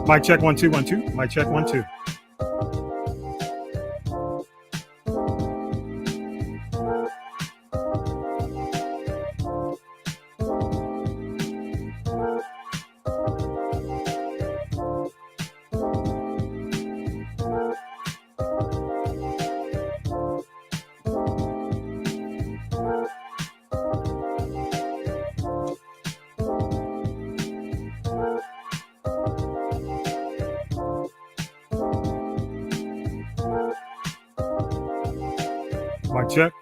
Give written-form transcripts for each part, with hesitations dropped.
Mic check 1 2 1 2. Mic check 1 2. Mic check.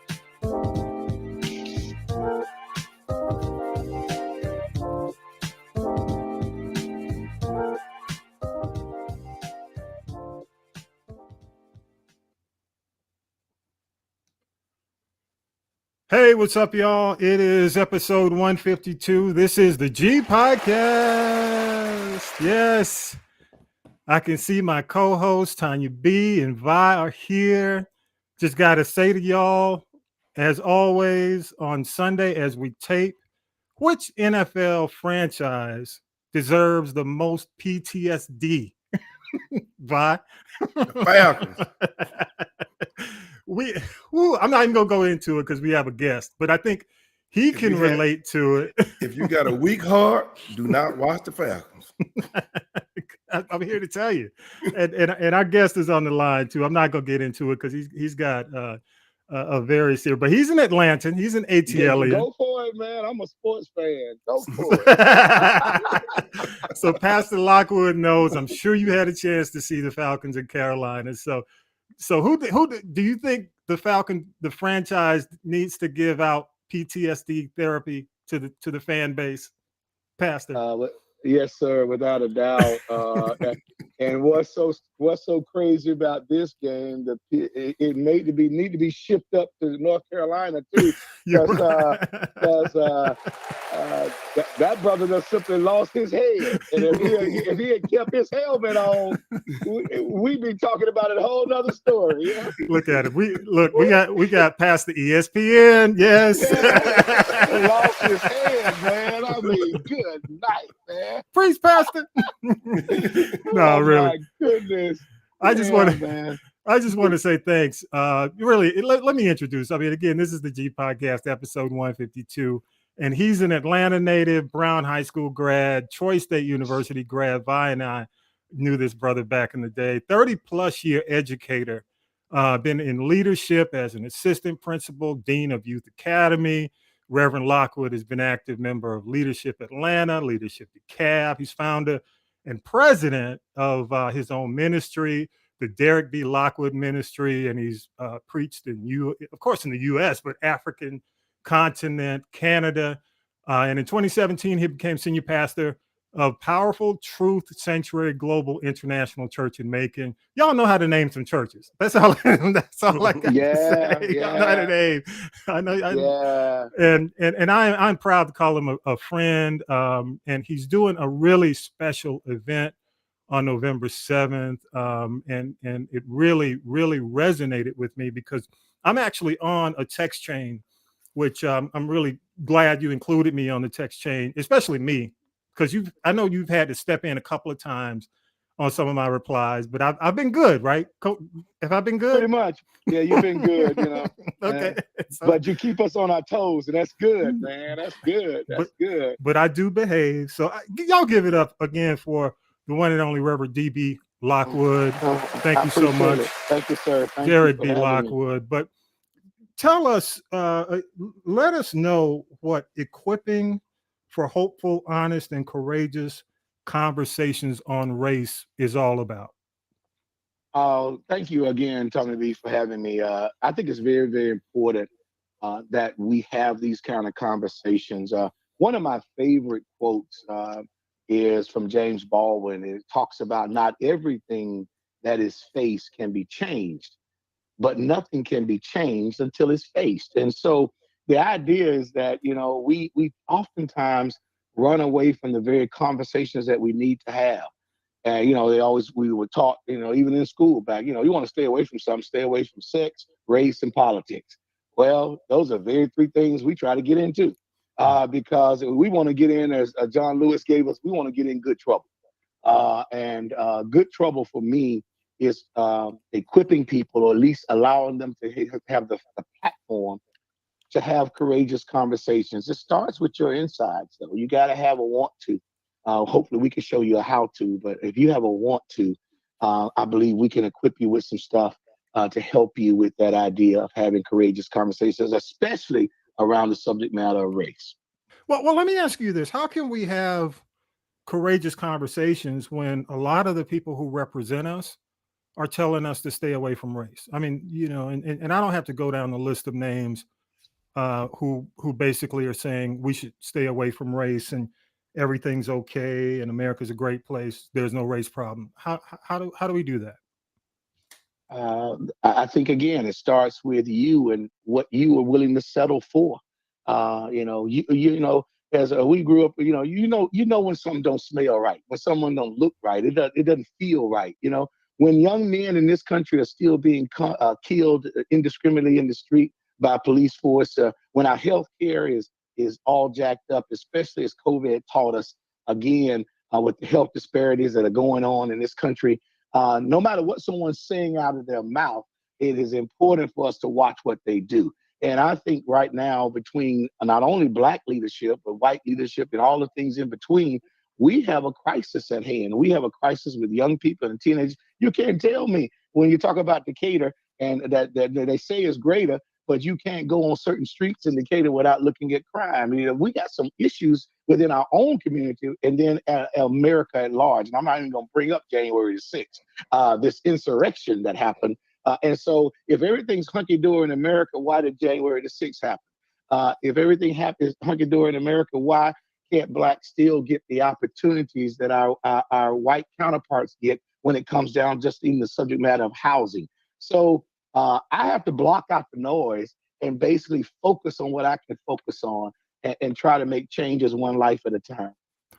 Hey, what's up, y'all? It is episode 152. This is the G Podcast. Yes, I can see my co-hosts Tanya B and Vi are here. Just got to say to y'all, as always, on Sunday as we tape, which NFL franchise deserves the most PTSD? Vi? Falcons. I'm not even gonna go into it because we have a guest, but I think he can relate to it. If you got a weak heart, do not watch the Falcons. I'm here to tell you, and our guest is on the line too. I'm not gonna get into it because he's got a very serious, but he's an Atlantan. He's an ATL. Go for it, man. I'm a sports fan. Go for it. So Pastor Lockwood knows. I'm sure you had a chance to see the Falcons in Carolina. So who do you think the franchise needs to give out PTSD therapy to the fan base, Pastor? Yes, sir, without a doubt. And what's so crazy about this game that it need to be shipped up to North Carolina too, because that brother just simply lost his head. And if he had kept his helmet on, we'd be talking about a whole nother story. Yeah? Look at it. We got past the ESPN. Yes. Yeah, he lost his head, man. I mean, good night, man. Praise Pastor. No, really. My goodness. I just want to say thanks. Really, let me introduce. I mean, again, this is the G Podcast, episode 152. And he's an Atlanta native, Brown High School grad, Troy State University grad. Vi and I knew this brother back in the day. 30-plus year educator, been in leadership as an assistant principal, dean of Youth Academy. Reverend Lockwood has been active member of Leadership Atlanta, Leadership DeKalb. He's founder and president of his own ministry, the Derek B. Lockwood Ministry, and he's preached in the U.S., but African continent, Canada. And in 2017, he became senior pastor of Powerful Truth Sanctuary Global International Church in Macon. Y'all know how to name some churches. That's all I got to say. Y'all know how to name. I know. And I'm proud to call him a friend. And he's doing a really special event on November 7th. And it really, really resonated with me because I'm actually on a text chain, which I'm really glad you included me on the text chain, especially me, because I know you've had to step in a couple of times on some of my replies, but I've been good, right? Have I been good? Pretty much. Yeah, you've been good, you know. Okay. But you keep us on our toes, and that's good, man. That's good. That's good. But I do behave. So y'all give it up again for the one and only Reverend D.B. Lockwood. Thank you so much. Thank you, sir. Jared B. Lockwood. But tell us, let us know what equipping for hopeful, honest, and courageous conversations on race is all about. Thank you again, Tony B, for having me. I think it's very, very important that we have these kind of conversations. One of my favorite quotes is from James Baldwin. It talks about not everything that is faced can be changed, but nothing can be changed until it's faced. And so the idea is that, you know, we oftentimes run away from the very conversations that we need to have. And, you know, we were taught, you know, even in school back, you know, you want to stay away from something, stay away from sex, race, and politics. Well, those are very three things we try to get into because we want to get in, as John Lewis gave us, we want to get in good trouble. And good trouble for me is equipping people, or at least allowing them to have the platform to have courageous conversations. It starts with your insides, though. You got to have a want to. Hopefully, we can show you a how to. But if you have a want to, I believe we can equip you with some stuff to help you with that idea of having courageous conversations, especially around the subject matter of race. Well, let me ask you this: how can we have courageous conversations when a lot of the people who represent us are telling us to stay away from race? I mean, and I don't have to go down the list of names who basically are saying we should stay away from race and everything's okay and America's a great place. There's no race problem. How do we do that? I think again, it starts with you and what you are willing to settle for. As we grew up, when something don't smell right, when someone don't look right, it doesn't feel right. When young men in this country are still being killed indiscriminately in the street by police force, when our health care is all jacked up, especially as COVID taught us again with the health disparities that are going on in this country. No matter what someone's saying out of their mouth, it is important for us to watch what they do. And I think right now, between not only Black leadership, but white leadership and all the things in between, we have a crisis at hand. We have a crisis with young people and teenagers. You can't tell me when you talk about Decatur and that they say is greater, but you can't go on certain streets in Decatur without looking at crime. We got some issues within our own community and then America at large. And I'm not even going to bring up January the 6th, this insurrection that happened. And so if everything's hunky-dory in America, why did January the 6th happen? If everything happens hunky-dory in America, why can't Blacks still get the opportunities that our white counterparts get when it comes down just in the subject matter of housing? So I have to block out the noise and basically focus on what I can focus on and try to make changes one life at a time.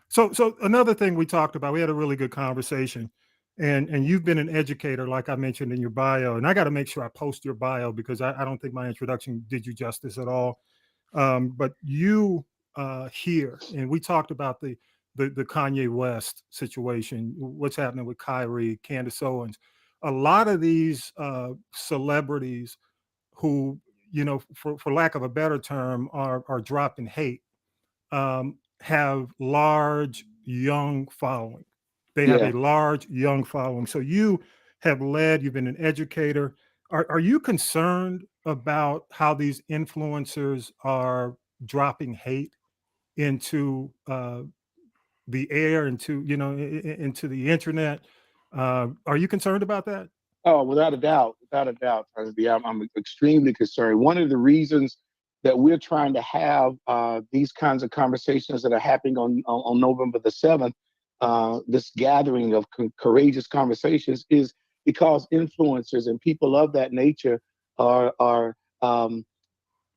So another thing we talked about, we had a really good conversation, and you've been an educator, like I mentioned in your bio, and I got to make sure I post your bio because I don't think my introduction did you justice at all. But you here, and we talked about the Kanye West situation, what's happening with Kyrie, Candace Owens, a lot of these celebrities who, for lack of a better term, are dropping hate, have large young following. They have a large young following. So you have you've been an educator. Are you concerned about how these influencers are dropping hate into the air, into the internet? Are you concerned about that? Oh, without a doubt, I'm extremely concerned. One of the reasons that we're trying to have these kinds of conversations that are happening on November the 7th, this gathering of courageous conversations, is because influencers and people of that nature are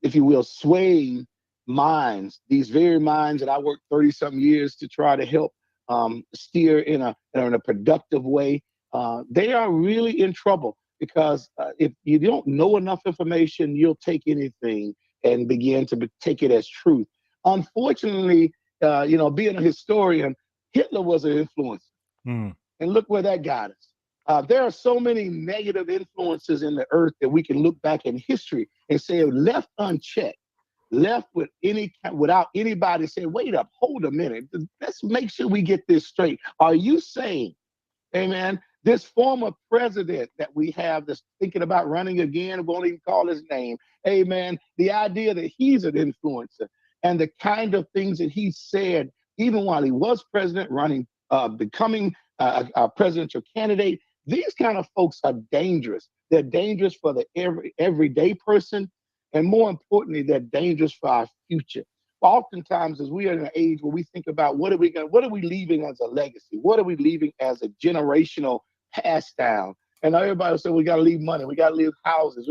if you will, swaying minds, these very minds that I worked 30 something years to try to help steer in a productive way. They are really in trouble because if you don't know enough information, you'll take anything and begin to take it as truth. Unfortunately, being a historian, Hitler was an influencer. And look where that got us. There are so many negative influences in the earth that we can look back in history and say, left unchecked, left without anybody saying, wait up, hold a minute. Let's make sure we get this straight. Are you saying, amen, this former president that we have that's thinking about running again, won't even call his name, amen, the idea that he's an influencer and the kind of things that he said, even while he was president, becoming a presidential candidate, these kind of folks are dangerous. They're dangerous for the everyday person. And more importantly, they're dangerous for our future. Oftentimes, as we are in an age where we think about what are we leaving as a legacy? What are we leaving as a generational pass down? And everybody will say, we got to leave money. We got to leave houses.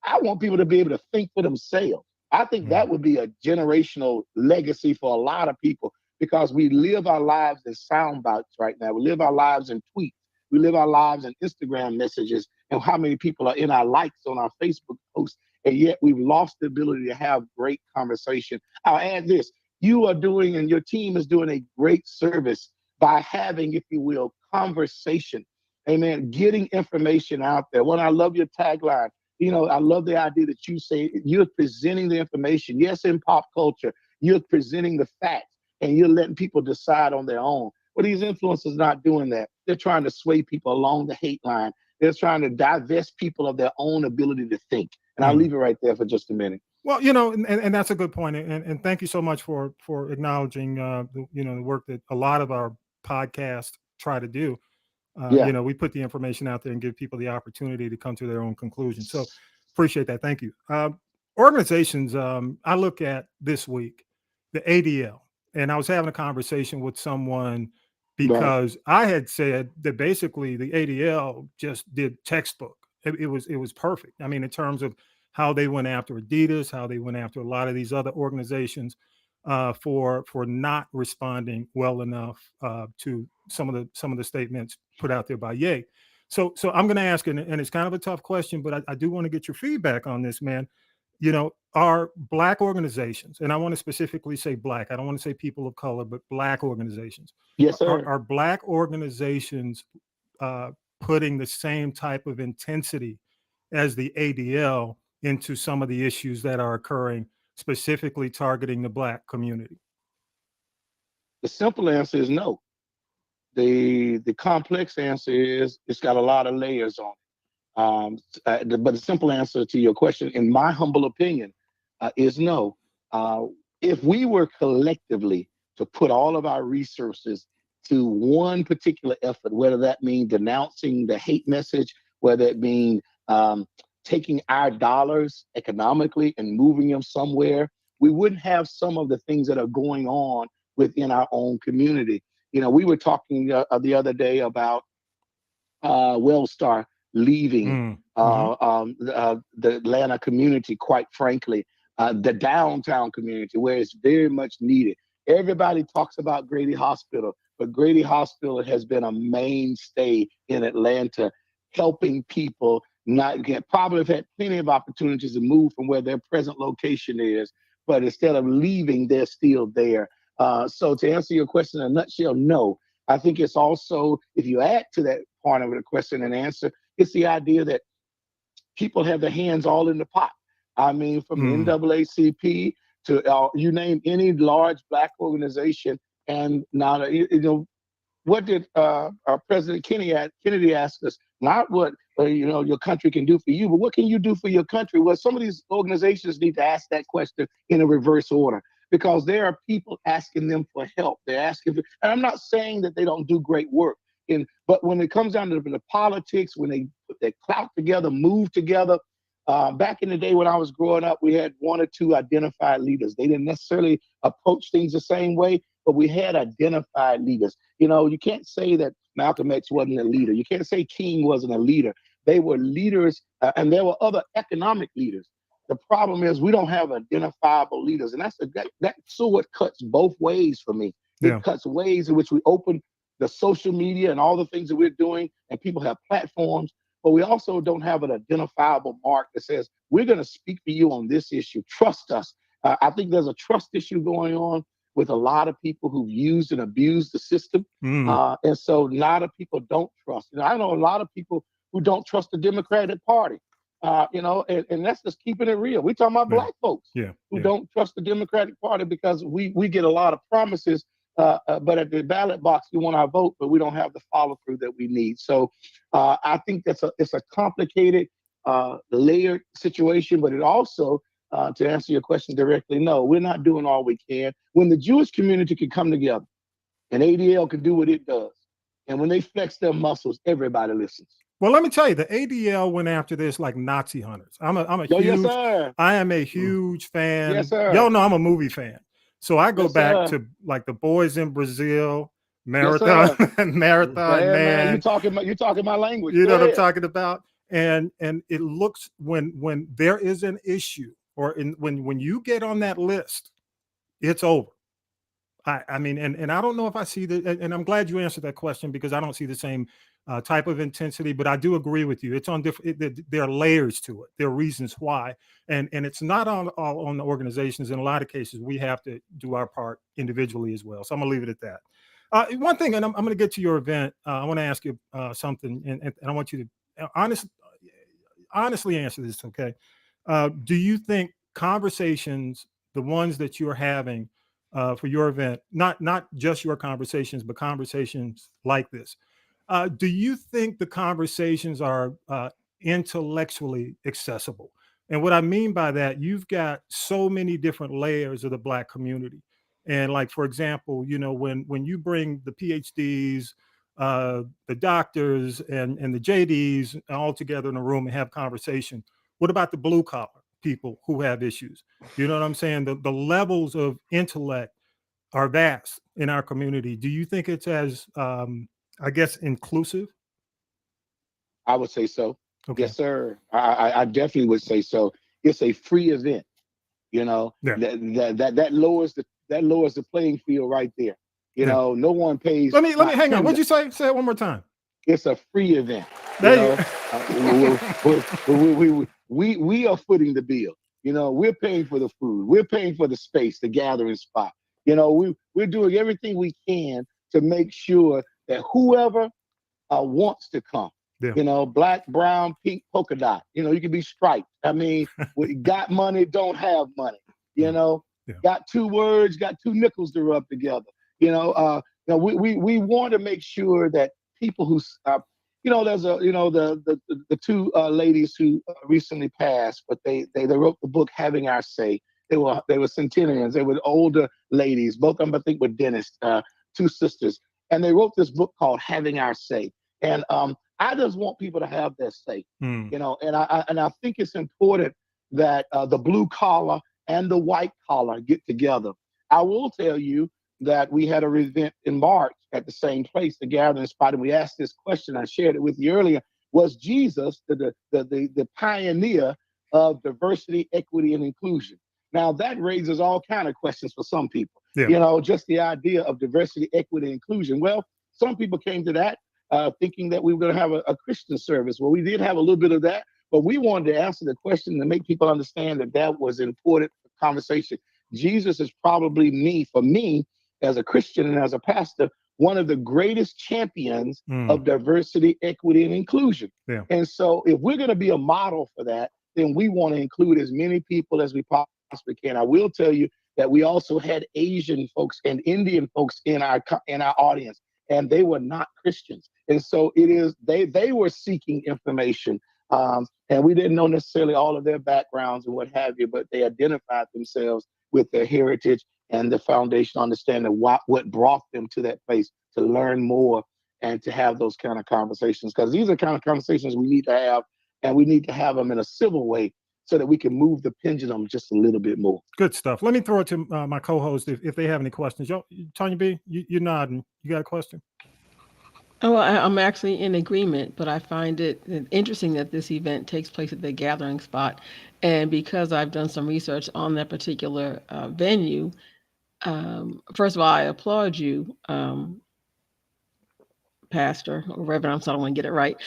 I want people to be able to think for themselves. I think that would be a generational legacy for a lot of people because we live our lives in sound bites right now. We live our lives in tweets. We live our lives in Instagram messages and how many people are in our likes on our Facebook posts. And yet we've lost the ability to have great conversation. I'll add this. You are doing and your team is doing a great service by having, if you will, conversation. Amen. Getting information out there. Well, I love your tagline. I love the idea that you say you're presenting the information. Yes, in pop culture, you're presenting the facts and you're letting people decide on their own. Well, these influencers not doing that. They're trying to sway people along the hate line. They're trying to divest people of their own ability to think. And I'll leave it right there for just a minute. Well, and that's a good point. And thank you so much for acknowledging, the work that a lot of our podcasts try to do. We put the information out there and give people the opportunity to come to their own conclusions. So appreciate that. Thank you. Organizations, I look at this week, the ADL, and I was having a conversation with someone because I had said that basically the ADL just did textbook. It was perfect. I mean, in terms of how they went after Adidas, how they went after a lot of these other organizations for not responding well enough to some of the statements put out there by Ye. So I'm going to ask, and it's kind of a tough question, but I do want to get your feedback on this, man. Are Black organizations, and I want to specifically say Black, I don't want to say people of color, but Black organizations. Yes, sir. Are Black organizations putting the same type of intensity as the ADL into some of the issues that are occurring, specifically targeting the Black community? The simple answer is no. The complex answer is it's got a lot of layers on it. But the simple answer to your question, in my humble opinion, is no. If we were collectively to put all of our resources to one particular effort, whether that means denouncing the hate message, whether it means taking our dollars economically and moving them somewhere, we wouldn't have some of the things that are going on within our own community. We were talking the other day about Wellstar leaving the Atlanta community, quite frankly, the downtown community where it's very much needed. Everybody talks about Grady Hospital, but Grady Hospital has been a mainstay in Atlanta, helping people probably have had plenty of opportunities to move from where their present location is, but instead of leaving, they're still there. So to answer your question in a nutshell, no. I think it's also, if you add to that part of the question and answer, it's the idea that people have their hands all in the pot. I mean, from the NAACP to you name any large Black organization. And now, what did our President Kennedy ask us? Not what your country can do for you, but what can you do for your country? Well, some of these organizations need to ask that question in a reverse order, because there are people asking them for help. They're asking and I'm not saying that they don't do great work, but when it comes down to the politics, when they put their clout together, move together. Back in the day when I was growing up, we had one or two identified leaders. They didn't necessarily approach things the same way, but we had identified leaders. You can't say that Malcolm X wasn't a leader. You can't say King wasn't a leader. They were leaders, and there were other economic leaders. The problem is we don't have identifiable leaders, and that sword cuts both ways for me. It cuts ways in which we open the social media and all the things that we're doing, and people have platforms, but we also don't have an identifiable mark that says, we're going to speak for you on this issue. Trust us. I think there's a trust issue going on with a lot of people who've used and abused the system. And so a lot of people don't trust. I know a lot of people who don't trust the Democratic Party. And that's just keeping it real. We're talking about Black folks who don't trust the Democratic Party because we get a lot of promises, but at the ballot box, we want our vote, but we don't have the follow through that we need. So I think it's a complicated, layered situation, but it also, to answer your question directly, no, we're not doing all we can. When the Jewish community can come together and ADL can do what it does, and when they flex their muscles, everybody listens. Well, let me tell you, the ADL went after this like Nazi hunters. I am a huge fan. Yes, sir. Y'all know I'm a movie fan. So I go back to like The Boys in Brazil, Marathon, man. You're talking my language. You know what I'm talking about? And it looks when there is an issue or when you get on that list, it's over. I mean, and I don't know if I see and I'm glad you answered that question because I don't see the same type of intensity, but I do agree with you. It's on different. There are layers to it. There are reasons why, and it's not all on the organizations. In a lot of cases, we have to do our part individually as well. So I'm gonna leave it at that. One thing, and I'm going to get to your event. I want to ask you something, and I want you to honestly answer this. Okay. Do you think conversations, the ones that you're having for your event, not just your conversations, but conversations like this, do you think the conversations are intellectually accessible? And what I mean by that, you've got so many different layers of the Black community. And like, for example, when you bring the PhDs, the doctors and the JDs all together in a room and have conversation, what about the blue collar people who have issues? You know what I'm saying? The levels of intellect are vast in our community. Do you think it's as, I guess, inclusive? I would say so. Okay. Yes, sir. I definitely would say so. It's a free event. Yeah. That lowers the playing field right there. Yeah. No one pays. Let me hang on. What'd you say? Say it one more time. It's a free event. There We are footing the bill. We're paying for the food. We're paying for the space, the gathering spot. We're doing everything we can to make sure that whoever wants to come, Yeah. black, brown, pink, polka dot, you can be striped. I mean, we got money, don't have money, Yeah. got two words, got two nickels to rub together. We want to make sure that people who, there's the two ladies who recently passed, but they wrote the book Having Our Say. They were centenarians. They were older ladies. Both of them, I think, were dentists. Two sisters, and they wrote this book called Having Our Say. And I just want people to have their say. And I think it's important that the blue collar and the white collar get together. I will tell you that we had an event in March at the same place, the gathering spot, and we asked this question. I shared it with you earlier. Was Jesus the pioneer of diversity, equity, and inclusion? Now that raises all kind of questions for some people. Yeah. Just the idea of diversity, equity, and inclusion. Well, some people came to that thinking that we were going to have a Christian service. Well, we did have a little bit of that, but we wanted to answer the question and make people understand that was important conversation. Jesus is probably for me, as a Christian and as a pastor, one of the greatest champions of diversity, equity, and inclusion. Yeah. And so if we're going to be a model for that, then we want to include as many people as we possibly can. I will tell you that we also had Asian folks and Indian folks in our audience, and they were not Christians. And so they were seeking information. And we didn't know necessarily all of their backgrounds and what have you, but they identified themselves with their heritage and the foundation understanding what brought them to that place to learn more and to have those kind of conversations. Because these are kind of conversations we need to have, and we need to have them in a civil way so that we can move the pendulum just a little bit more. Good stuff. Let me throw it to my co-host if they have any questions. Tanya B, you're nodding. You got a question? Oh, I'm actually in agreement, but I find it interesting that this event takes place at the gathering spot. And because I've done some research on that particular venue, first of all, I applaud you, Pastor or Reverend. I'm sorry, I want to get it right.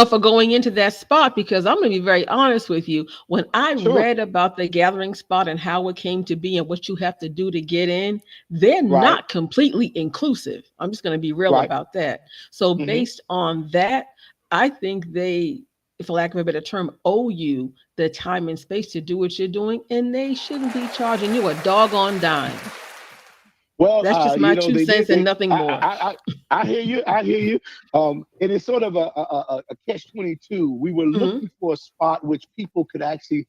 For going into that spot, because I'm going to be very honest with you. When I read about the gathering spot and how it came to be and what you have to do to get in, they're not completely inclusive. I'm just going to be real about that. So based on that, I think they, for lack of a better term, owe you the time and space to do what you're doing, and they shouldn't be charging you a doggone dime. Well, that's just my 2 cents and nothing more. I hear you. It is sort of a catch-22. We were looking for a spot which people could actually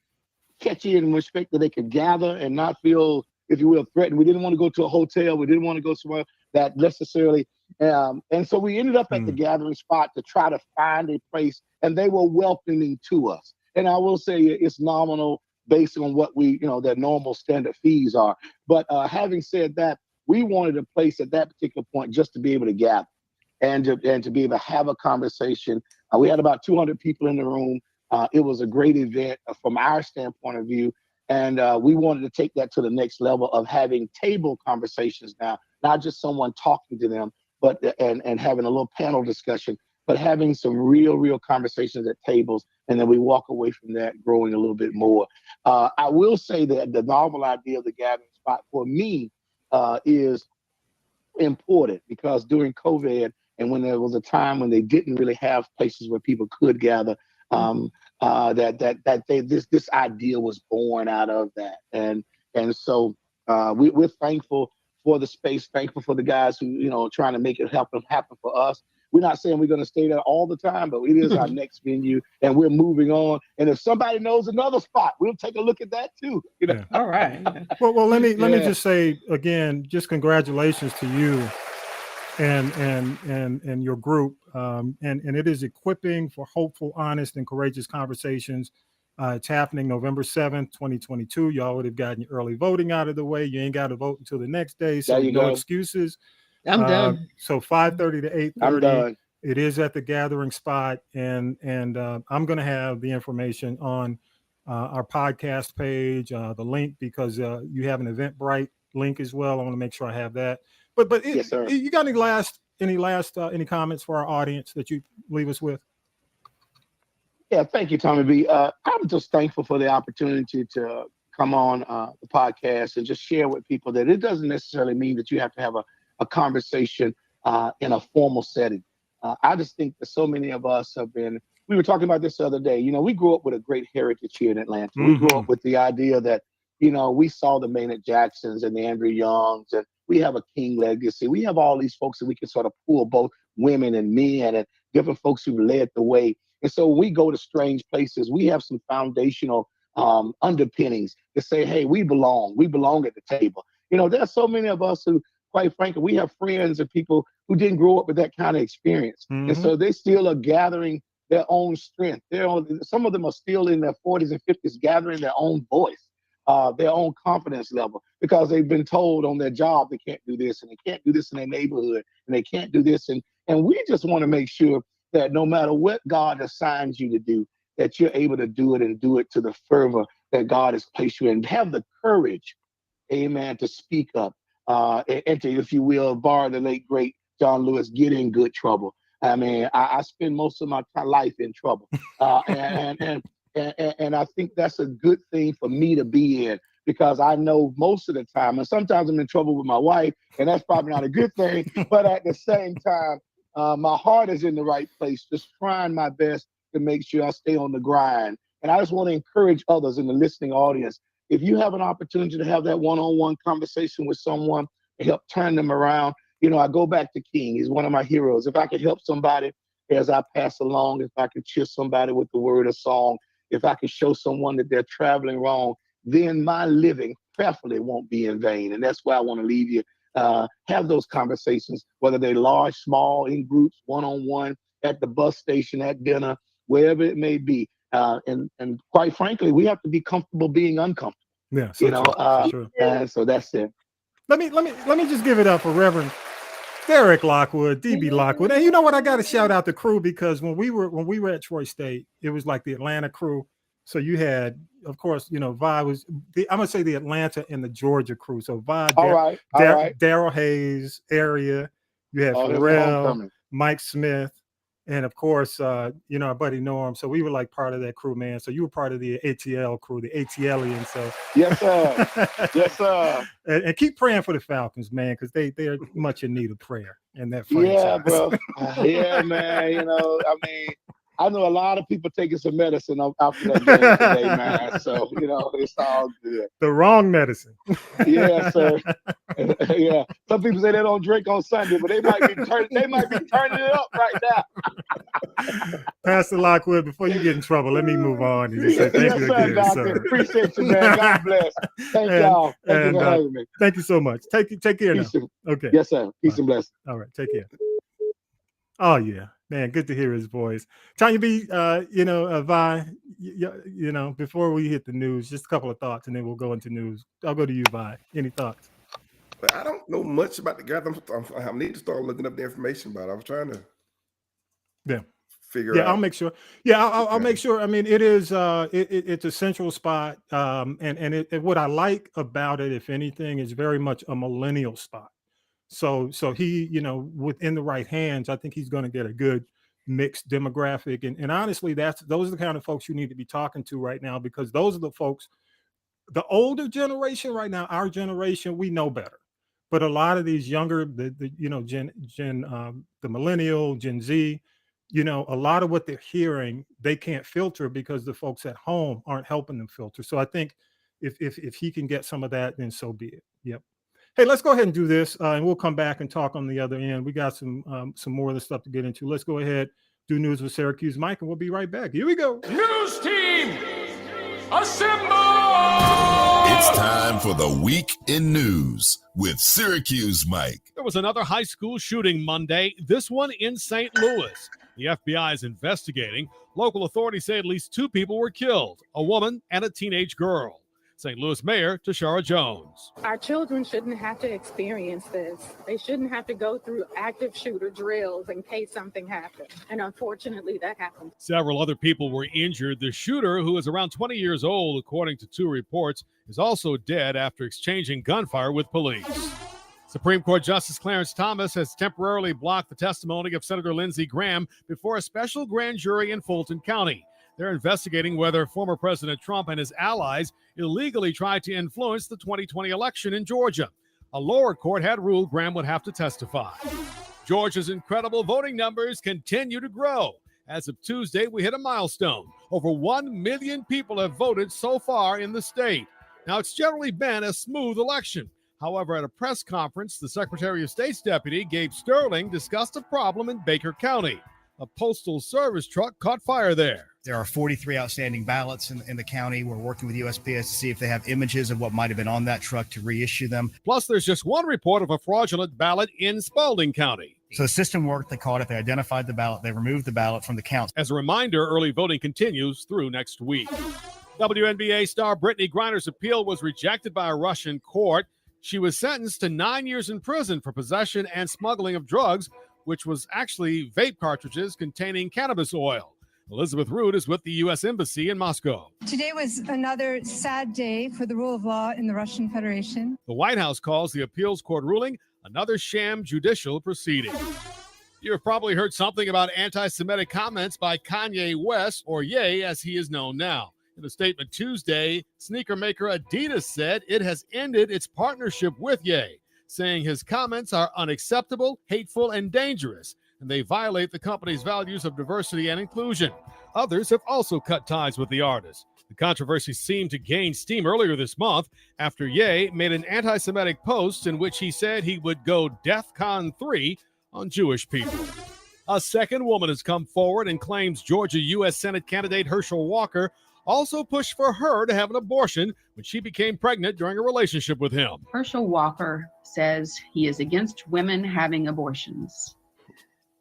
catch in respect that they could gather and not feel, if you will, threatened. We didn't want to go to a hotel. We didn't want to go somewhere that necessarily. And so we ended up at the gathering spot to try to find a place, and they were welcoming to us. And I will say it's nominal based on what their normal standard fees are. But having said that, we wanted a place at that particular point just to be able to gather and to be able to have a conversation. We had about 200 people in the room. It was a great event from our standpoint of view. And we wanted to take that to the next level of having table conversations now, not just someone talking to them, but and having a little panel discussion, but having some real conversations at tables. And then we walk away from that growing a little bit more. I will say that the novel idea of the gathering spot for me is important because during COVID and when there was a time when they didn't really have places where people could gather, this idea was born out of that, and so we're thankful for the space, thankful for the guys who trying to make it happen for us. We're not saying we're going to stay there all the time, but it is our next venue, and we're moving on. And if somebody knows another spot, we'll take a look at that too. Yeah. All right. Well, let me just say again, just congratulations to you and your group. And it is equipping for hopeful, honest, and courageous conversations. It's happening November 7th, 2022. Y'all would have gotten your early voting out of the way. You ain't got to vote until the next day, so no excuses. I'm done. So 5:30 to 8:30. I'm done. It is at the Gathering Spot, and I'm going to have the information on our podcast page, the link, because you have an Eventbrite link as well. I want to make sure I have that. But yes, sir. You got any comments for our audience that you leave us with? Yeah, thank you, Tommy B. I'm just thankful for the opportunity to come on the podcast and just share with people that it doesn't necessarily mean that you have to have a conversation in a formal setting. I just think that so many of us we were talking about this the other day, we grew up with a great heritage here in Atlanta. Mm-hmm. We grew up with the idea that, we saw the Maynard Jacksons and the Andrew Youngs, and we have a King legacy. We have all these folks that we can sort of pull, both women and men and different folks who led the way. And so when we go to strange places, we have some foundational underpinnings to say, hey, we belong at the table. There are so many of us who, quite frankly, we have friends and people who didn't grow up with that kind of experience. Mm-hmm. And so they still are gathering their own strength. Some of them are still in their 40s and 50s, gathering their own voice, their own confidence level, because they've been told on their job they can't do this, and they can't do this in their neighborhood, and they can't do this. And we just want to make sure that no matter what God assigns you to do, that you're able to do it and do it to the fervor that God has placed you in. Have the courage, amen, to speak up. And to, if you will, borrow the late, great John Lewis, get in good trouble. I mean, I spend most of my life in trouble. And I think that's a good thing for me to be in, because I know most of the time, and sometimes I'm in trouble with my wife, and that's probably not a good thing. But at the same time, my heart is in the right place, just trying my best to make sure I stay on the grind. And I just want to encourage others in the listening audience. If you have an opportunity to have that one-on-one conversation with someone to help turn them around, I go back to King. He's one of my heroes. If I can help somebody as I pass along, if I can cheer somebody with the word or song, if I can show someone that they're traveling wrong, then my living prayerfully won't be in vain. And that's why I want to leave you. Have those conversations, whether they're large, small, in groups, one-on-one, at the bus station, at dinner, wherever it may be. And quite frankly, we have to be comfortable being uncomfortable. Yeah, so and so that's it. Let me just give it up for Reverend Derek Lockwood, DB Lockwood. And you know what? I got to shout out the crew, because when we were at Troy State, it was like the Atlanta crew. So you had, of course, Vi was I'm gonna say the Atlanta and the Georgia crew. So Vi, Daryl Hayes area. You had Pharrell, Mike Smith, and of course, our buddy Norm. So we were like part of that crew, man. So you were part of the ATL crew, the ATLians. So yes, sir. Yes, sir. And keep praying for the Falcons, man, because they are much in need of prayer in that franchise. Yeah, bro. Yeah, man. I know a lot of people taking some medicine after that game today, man. So, it's all good. The wrong medicine. Yeah, sir. Yeah. Some people say they don't drink on Sunday, but they might be turning it up right now. Pastor Lockwood, before you get in trouble, let me move on and just say thank you again, Doctor. sir. Appreciate you, man. God bless. Thank y'all. Thank you for having me. Thank you so much. Take care now. Okay. Yes, sir. Peace and blessings. All right. Take care. Oh, yeah. Man, good to hear his voice. Tanya B, Vi, before we hit the news, just a couple of thoughts, and then we'll go into news. I'll go to you, Vi. Any thoughts? Well, I don't know much about the guy. I need to start looking up the information about it. I was trying to figure out. Yeah, I'll make sure. Yeah, I'll make sure. I mean, it is it's a central spot. And what I like about it, if anything, is very much a millennial spot. So he, within the right hands, I think he's going to get a good mixed demographic. And honestly, those are the kind of folks you need to be talking to right now, because those are the folks, the older generation right now, our generation, we know better. But a lot of these younger, the the millennial, Gen Z, a lot of what they're hearing, they can't filter because the folks at home aren't helping them filter. So I think if he can get some of that, then so be it. Yep. Hey, let's go ahead and do this, and we'll come back and talk on the other end. We got some more of the stuff to get into. Let's go ahead, do news with Syracuse Mike, and we'll be right back. Here we go. News team, assemble! It's time for the Week in News with Syracuse Mike. There was another high school shooting Monday, this one in St. Louis. The FBI is investigating. Local authorities say at least 2 people were killed, a woman and a teenage girl. St. Louis Mayor Tashara Jones. Our children shouldn't have to experience this. They shouldn't have to go through active shooter drills in case something happens. And unfortunately, that happened. Several other people were injured. The shooter, who is around 20 years old, according to 2 reports, is also dead after exchanging gunfire with police. Supreme Court Justice Clarence Thomas has temporarily blocked the testimony of Senator Lindsey Graham before a special grand jury in Fulton County. They're investigating whether former President Trump and his allies illegally tried to influence the 2020 election in Georgia. A lower court had ruled Graham would have to testify. Georgia's incredible voting numbers continue to grow. As of Tuesday, we hit a milestone. Over 1 million people have voted so far in the state. Now, it's generally been a smooth election. However, at a press conference, the Secretary of State's deputy, Gabe Sterling, discussed a problem in Baker County. A postal service truck caught fire there. There are 43 outstanding ballots in the county. We're working with USPS to see if they have images of what might have been on that truck to reissue them. Plus, there's just one report of a fraudulent ballot in Spalding County. So the system worked. They caught it. They identified the ballot. They removed the ballot from the count. As a reminder, early voting continues through next week. WNBA star Brittany Griner's appeal was rejected by a Russian court. She was sentenced to 9 years in prison for possession and smuggling of drugs, which was actually vape cartridges containing cannabis oil. Elizabeth Root is with the U.S. Embassy in Moscow. Today was another sad day for the rule of law in the Russian Federation. The White House calls the appeals court ruling another sham judicial proceeding. You've probably heard something about anti-Semitic comments by Kanye West, or Ye as he is known now. In a statement Tuesday, sneaker maker Adidas said it has ended its partnership with Ye, saying his comments are unacceptable, hateful, and dangerous, and they violate the company's values of diversity and inclusion. Others have also cut ties with the artist. The controversy seemed to gain steam earlier this month after Ye made an anti-Semitic post in which he said he would go DEFCON 3 on Jewish people. A second woman has come forward and claims Georgia U.S. Senate candidate Herschel Walker also pushed for her to have an abortion when she became pregnant during a relationship with him. Herschel Walker says he is against women having abortions,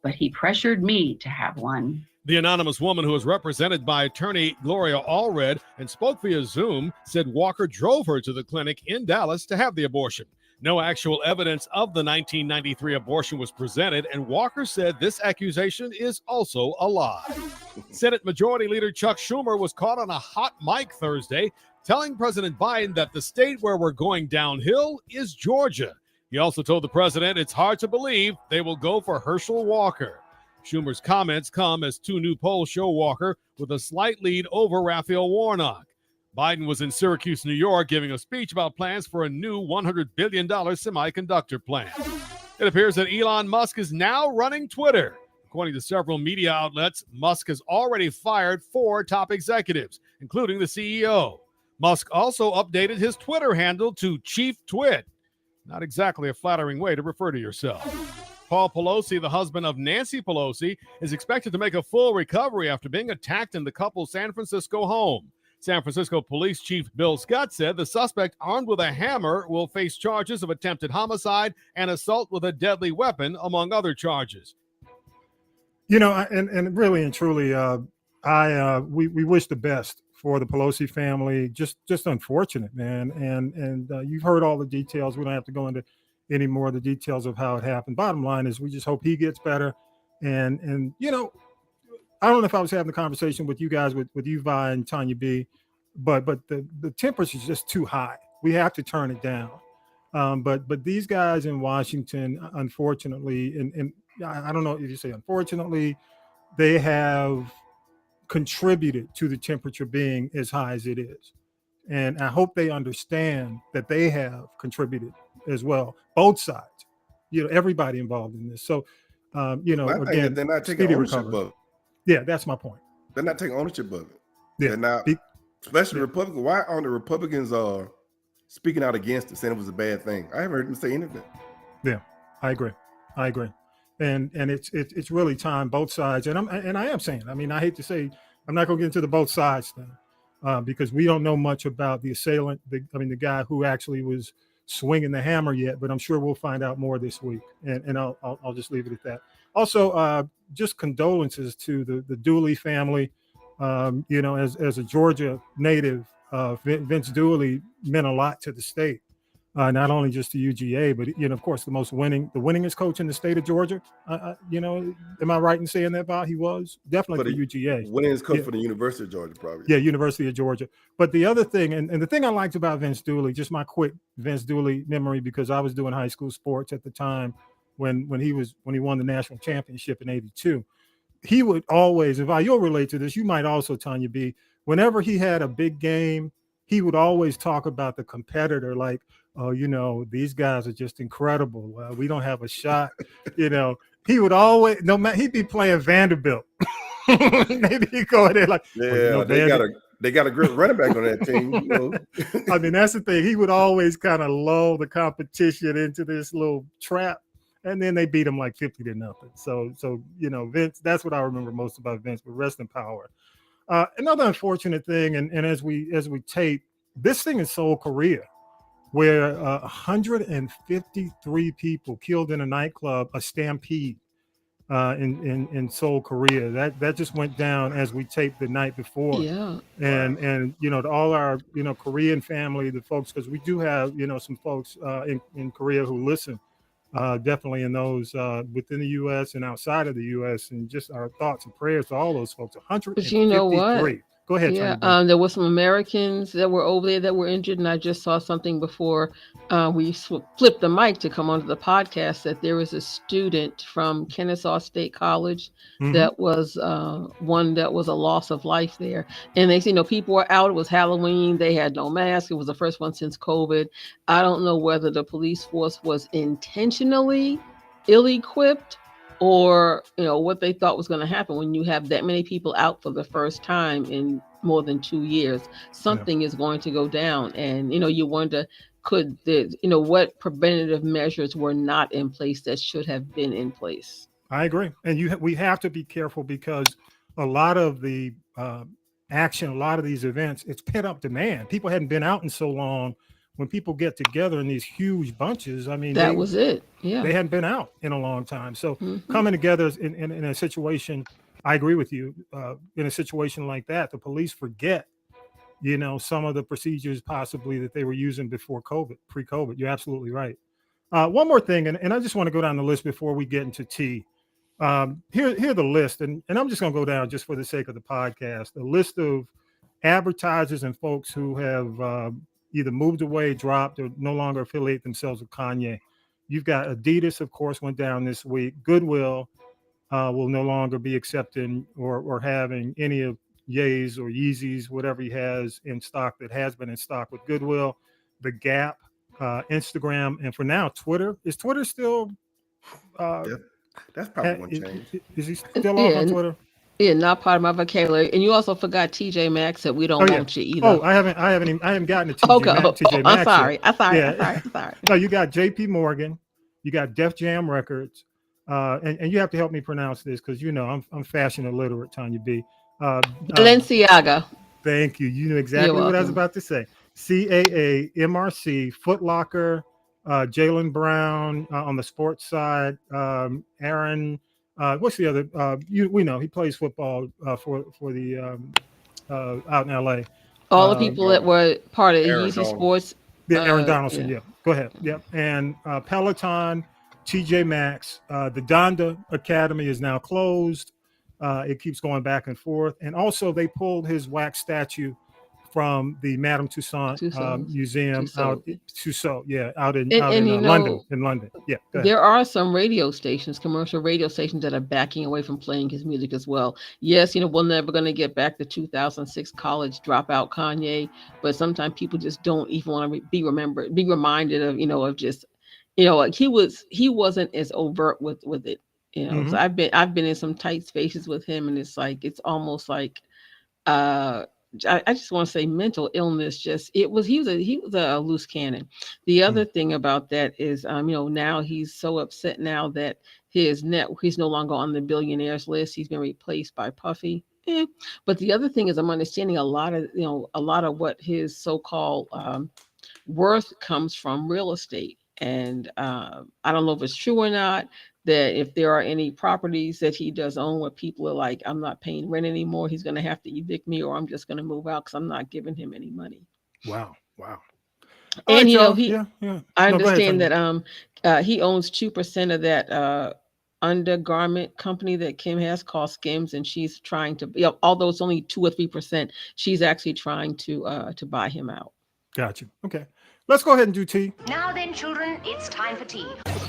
but he pressured me to have one. The anonymous woman, who is represented by attorney Gloria Allred and spoke via Zoom, said Walker drove her to the clinic in Dallas to have the abortion. No actual evidence of the 1993 abortion was presented, and Walker said this accusation is also a lie. Senate Majority Leader Chuck Schumer was caught on a hot mic Thursday, telling President Biden that the state where we're going downhill is Georgia. He also told the president it's hard to believe they will go for Herschel Walker. Schumer's comments come as 2 new polls show Walker with a slight lead over Raphael Warnock. Biden was in Syracuse, New York, giving a speech about plans for a new $100 billion semiconductor plant. It appears that Elon Musk is now running Twitter. According to several media outlets, Musk has already fired 4 top executives, including the CEO. Musk also updated his Twitter handle to Chief Twit. Not exactly a flattering way to refer to yourself. Paul Pelosi, the husband of Nancy Pelosi, is expected to make a full recovery after being attacked in the couple's San Francisco home. San Francisco Police Chief Bill Scott said the suspect, armed with a hammer, will face charges of attempted homicide and assault with a deadly weapon, among other charges. And really and truly, we wish the best for the Pelosi family. Just unfortunate, man. And you've heard all the details. We don't have to go into any more of the details of how it happened. Bottom line is we just hope he gets better. And I don't know if I was having a conversation with you guys, with you, Vi and Tanya B, but the temperature is just too high. We have to turn it down. But these guys in Washington, unfortunately, and I don't know if you say unfortunately, they have contributed to the temperature being as high as it is. And I hope they understand that they have contributed as well. Both sides, everybody involved in this. So, again, they're not taking ownership of it. Yeah, that's my point. They're not taking ownership of it. Yeah, they're not, especially Republicans. Why aren't the Republicans speaking out against it, saying it was a bad thing? I haven't heard them say anything. Yeah, I agree. And it's really time, both sides. And I am saying, I mean, I hate to say, I'm not going to get into the both sides thing because we don't know much about the assailant, the guy who actually was swinging the hammer yet, but I'm sure we'll find out more this week. And I'll just leave it at that. Also, just condolences to the Dooley family. As a Georgia native, Vince Dooley meant a lot to the state. Not only just to UGA, but of course, the winningest coach in the state of Georgia. Am I right in saying that, Bob? He was definitely for UGA. Winningest coach for the University of Georgia, probably. Yeah, University of Georgia. But the other thing, and the thing I liked about Vince Dooley, just my quick Vince Dooley memory, because I was doing high school sports at the time when he won the national championship in '82. He would always, if you'll relate to this, you might also, Tanya B. Whenever he had a big game, he would always talk about the competitor, like, oh, these guys are just incredible. We don't have a shot. He would always, he'd be playing Vanderbilt. Maybe he'd go in there like, they got a great running back on that team. I mean, that's the thing. He would always kind of lull the competition into this little trap, and then they beat him like 50-0. So Vince, that's what I remember most about Vince. But rest in power. Another unfortunate thing, and as we tape, this thing in Seoul, Korea, where 153 people killed in a nightclub, a stampede in Seoul, Korea. That just went down as we taped the night before. Yeah. And to all our Korean family, the folks, because we do have some folks in Korea who listen, definitely in those within the U.S. and outside of the U.S. and just our thoughts and prayers to all those folks. 153. But you know what? Go ahead. Yeah, there were some Americans that were over there that were injured, and I just saw something before we flipped the mic to come onto the podcast that there was a student from Kennesaw State College that was one that was a loss of life there. And they, people were out. It was Halloween. They had no mask. It was the first one since COVID. I don't know whether the police force was intentionally ill-equipped or what they thought was going to happen when you have that many people out for the first time in more than 2 years. Something is going to go down, and you wonder, could what preventative measures were not in place that should have been in place? I agree, and we have to be careful because a lot of the action, a lot of these events, it's pent up demand. People hadn't been out in so long. When people get together in these huge bunches, I mean, that was it. Yeah, they hadn't been out in a long time. So coming together in a situation, I agree with you. In a situation like that, the police forget, some of the procedures possibly that they were using before COVID, pre-COVID. You're absolutely right. One more thing, and I just want to go down the list before we get into tea. Here the list, and I'm just going to go down just for the sake of the podcast. A list of advertisers and folks who have either moved away, dropped, or no longer affiliate themselves with Kanye. You've got Adidas, of course, went down this week. Goodwill will no longer be accepting or having any of Ye's or Yeezys, whatever he has in stock that has been in stock with Goodwill. The Gap, Instagram, and for now, Twitter. Is Twitter still? That's probably one change. Is he still on Twitter? Yeah, not part of my vocabulary. And you also forgot TJ Maxx that we don't want you either. Oh, I haven't gotten to TJ Maxx. I'm sorry. No, you got JP Morgan, you got Def Jam Records, and you have to help me pronounce this because I'm fashion illiterate, Tanya B. Balenciaga. Thank you. You knew exactly what I was about to say. CAA, MRC, Foot Locker, Jaylen Brown on the sports side, Aaron. What's the other? We know he plays football for the out in LA. All the people that were part of Yeezy Sports. Yeah, Aaron Donaldson. Yeah, go ahead. Yep. And Peloton, TJ Maxx, the Donda Academy is now closed. It keeps going back and forth. And also they pulled his wax statue from the Madame Tussauds Museum out in London. In London. Yeah. There are some radio stations, commercial radio stations that are backing away from playing his music as well. Yes, we're never going to get back to 2006 college dropout Kanye, but sometimes people just don't even want to be reminded of, of just you know, like he wasn't as overt with it. You know, so I've been in some tight spaces with him, and it's like it's almost like I just want to say mental illness. He was a loose cannon. The other thing about that is, you know, now he's so upset now that he's no longer on the billionaires list. He's been replaced by Puffy. But the other thing is, I'm understanding a lot of what his so-called worth comes from real estate. And I don't know if it's true or not, that if there are any properties that he does own where people are like, I'm not paying rent anymore, he's going to have to evict me, or I'm just going to move out because I'm not giving him any money. Wow. And you know, I understand that he owns 2% of that undergarment company that Kim has called Skims, and she's trying to, you know, although it's only 2 or 3%, she's actually trying to buy him out. Gotcha. Okay. Let's go ahead and do tea. Now then, children, it's time for tea.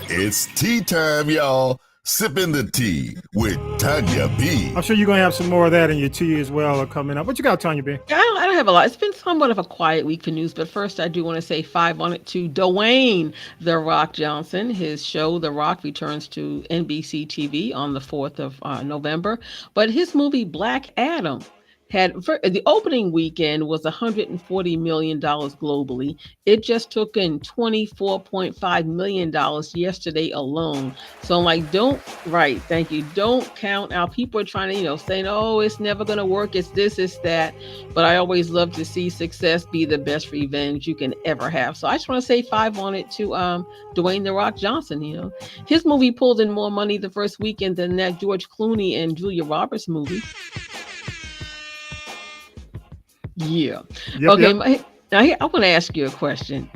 It's tea time, y'all. Sipping the tea with Tanya B. I'm sure you're going to have some more of that in your tea as well coming up. What you got, Tanya B? I don't have a lot. It's been somewhat of a quiet week for news, but first I do want to say 5 on it to Dwayne "The Rock" Johnson. His show, The Rock, returns to NBC TV on the 4th of November, but his movie Black Adam the opening weekend was $140 million globally. It just took in $24.5 million yesterday alone. So I'm like, don't count out. People are trying to, you know, saying, oh, it's never going to work. It's this, it's that. But I always love to see success be the best revenge you can ever have. So I just want to say 5 on it to Dwayne "The Rock" Johnson. You know, his movie pulled in more money the first weekend than that George Clooney and Julia Roberts movie. Yeah. Okay. Now I want to ask you a question.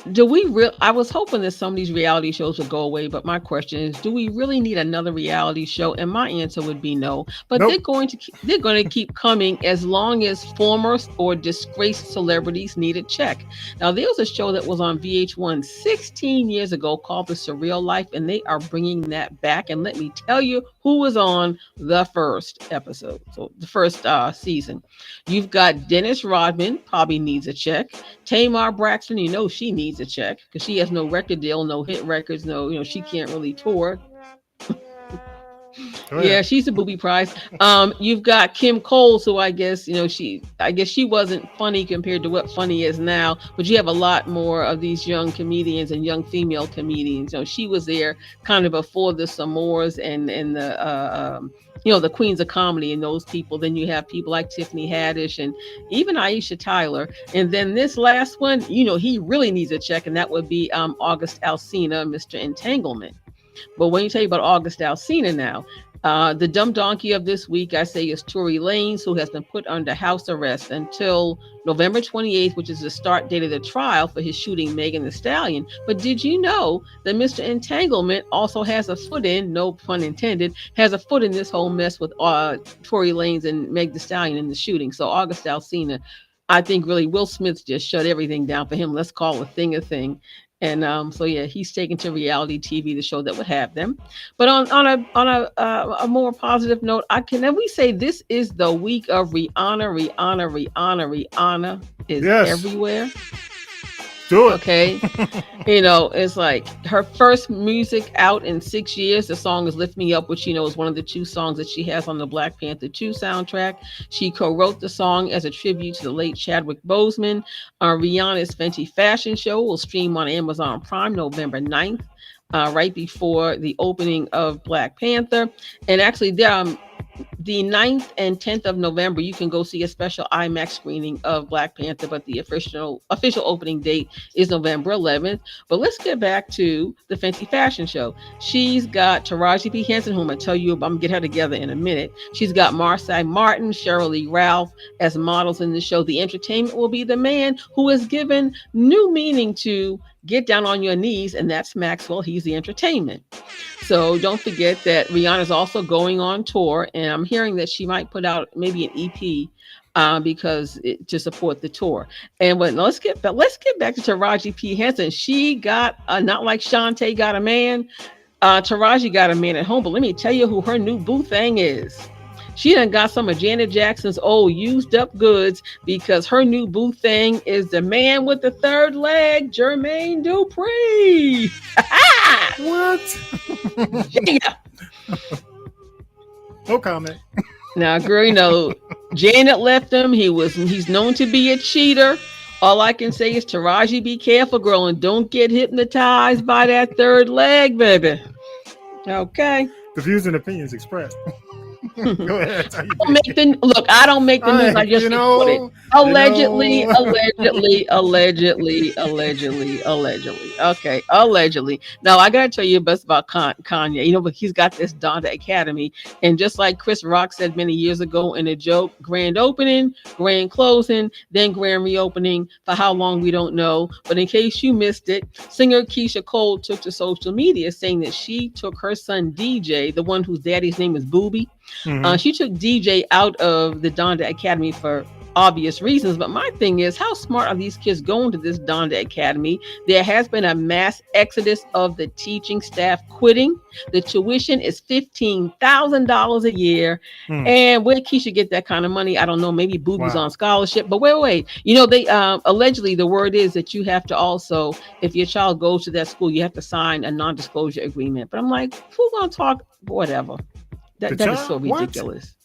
I was hoping that some of these reality shows would go away, but my question is, do we really need another reality show? And my answer would be no. But nope. They're going to keep coming as long as former or disgraced celebrities need a check. Now, there was a show that was on VH1 16 years ago called The Surreal Life, and they are bringing that back. And let me tell you who was on the first episode, so the first season. You've got Dennis Rodman, probably needs a check. Tamar Braxton, you know she needs a check because she has no record deal, no hit records, no, you know, she can't really tour. Yeah, she's a booby prize. You've got Kim Coles, who I guess she wasn't funny compared to what funny is now, but you have a lot more of these young comedians and young female comedians. You know, she was there kind of before the Samores and the the Queens of Comedy and those people. Then you have people like Tiffany Haddish and even Aisha Tyler. And then this last one, he really needs a check, and that would be August Alsina, Mr. Entanglement. But when you tell you about August Alsina now, the dumb donkey of this week, I say, is Tory Lanez, who has been put under house arrest until November 28th, which is the start date of the trial for his shooting Megan Thee Stallion. But did you know that Mr. Entanglement also has a foot in, no pun intended, has a foot in this whole mess with Tory Lanez and Meg Thee Stallion in the shooting? So August Alsina, I think really Will Smith just shut everything down for him. Let's call a thing a thing. And so yeah, he's taken to reality TV, the show that would have them. But on a more positive note, can we say this is the week of Rihanna? Rihanna is everywhere. Do it. Okay. It's like her first music out in 6 years. The song is Lift Me Up, which is one of the 2 songs that she has on the Black Panther 2 soundtrack. She co-wrote the song as a tribute to the late Chadwick Boseman. Rihanna's Fenty Fashion Show will stream on Amazon Prime November 9th, right before the opening of Black Panther. And actually, the 9th and 10th of November, you can go see a special IMAX screening of Black Panther, but the official opening date is November 11th. But let's get back to the Fenty Fashion Show. She's got Taraji P. Henson, whom I'm going to get her together in a minute. She's got Marsai Martin, Sheryl Lee Ralph as models in the show. The entertainment will be the man who has given new meaning to Get Down on Your Knees, and that's Maxwell. He's the entertainment. So don't forget that Rihanna's also going on tour, and I'm hearing that she might put out maybe an EP to support the tour. And let's get back to Taraji P. Henson. She got not like Shantae got a man. Taraji got a man at home, but let me tell you who her new boo thing is. She done got some of Janet Jackson's old used up goods because her new boo thing is the man with the third leg, Jermaine Dupri. What? Yeah. No comment. Now, girl, you know, Janet left him. He's known to be a cheater. All I can say is, Taraji, be careful, girl, and don't get hypnotized by that third leg, baby. Okay. The views and opinions expressed. Go ahead. I don't make the news. I just report it. Allegedly. Okay, allegedly. Now I gotta tell you about Kanye. You know, but he's got this Donda Academy, and just like Chris Rock said many years ago in a joke, grand opening, grand closing, then grand reopening. For how long we don't know. But in case you missed it, singer Keisha Cole took to social media saying that she took her son DJ, the one whose daddy's name is Booby. Mm-hmm. She took DJ out of the Donda Academy for obvious reasons. But my thing is, how smart are these kids going to this Donda Academy? There has been a mass exodus of the teaching staff quitting. The tuition is $15,000 a year. And where did Keisha get that kind of money? I don't know. Maybe Booby's on scholarship. But wait. You know, they allegedly the word is that you have to also, if your child goes to that school, you have to sign a non-disclosure agreement. But I'm like, who's gonna talk? Whatever. That is so ridiculous.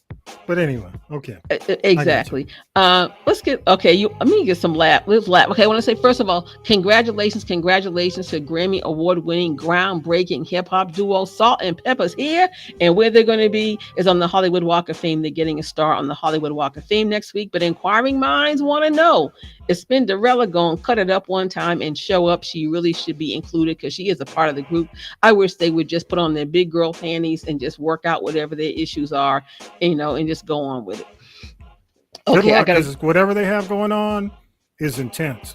But anyway, okay. Exactly. Let's get let me get some laugh. Let's laugh. Okay, I want to say, first of all, congratulations to Grammy award-winning, groundbreaking hip-hop duo Salt and Pepper's here, and where they're going to be is on the Hollywood Walk of Fame. They're getting a star on the Hollywood Walk of Fame next week. But inquiring minds want to know, is Spinderella going to cut it up one time and show up? She really should be included because she is a part of the group. I wish they would just put on their big girl panties and just work out whatever their issues are, you know, and just go on with it. Okay, I gotta. Whatever they have going on is intense.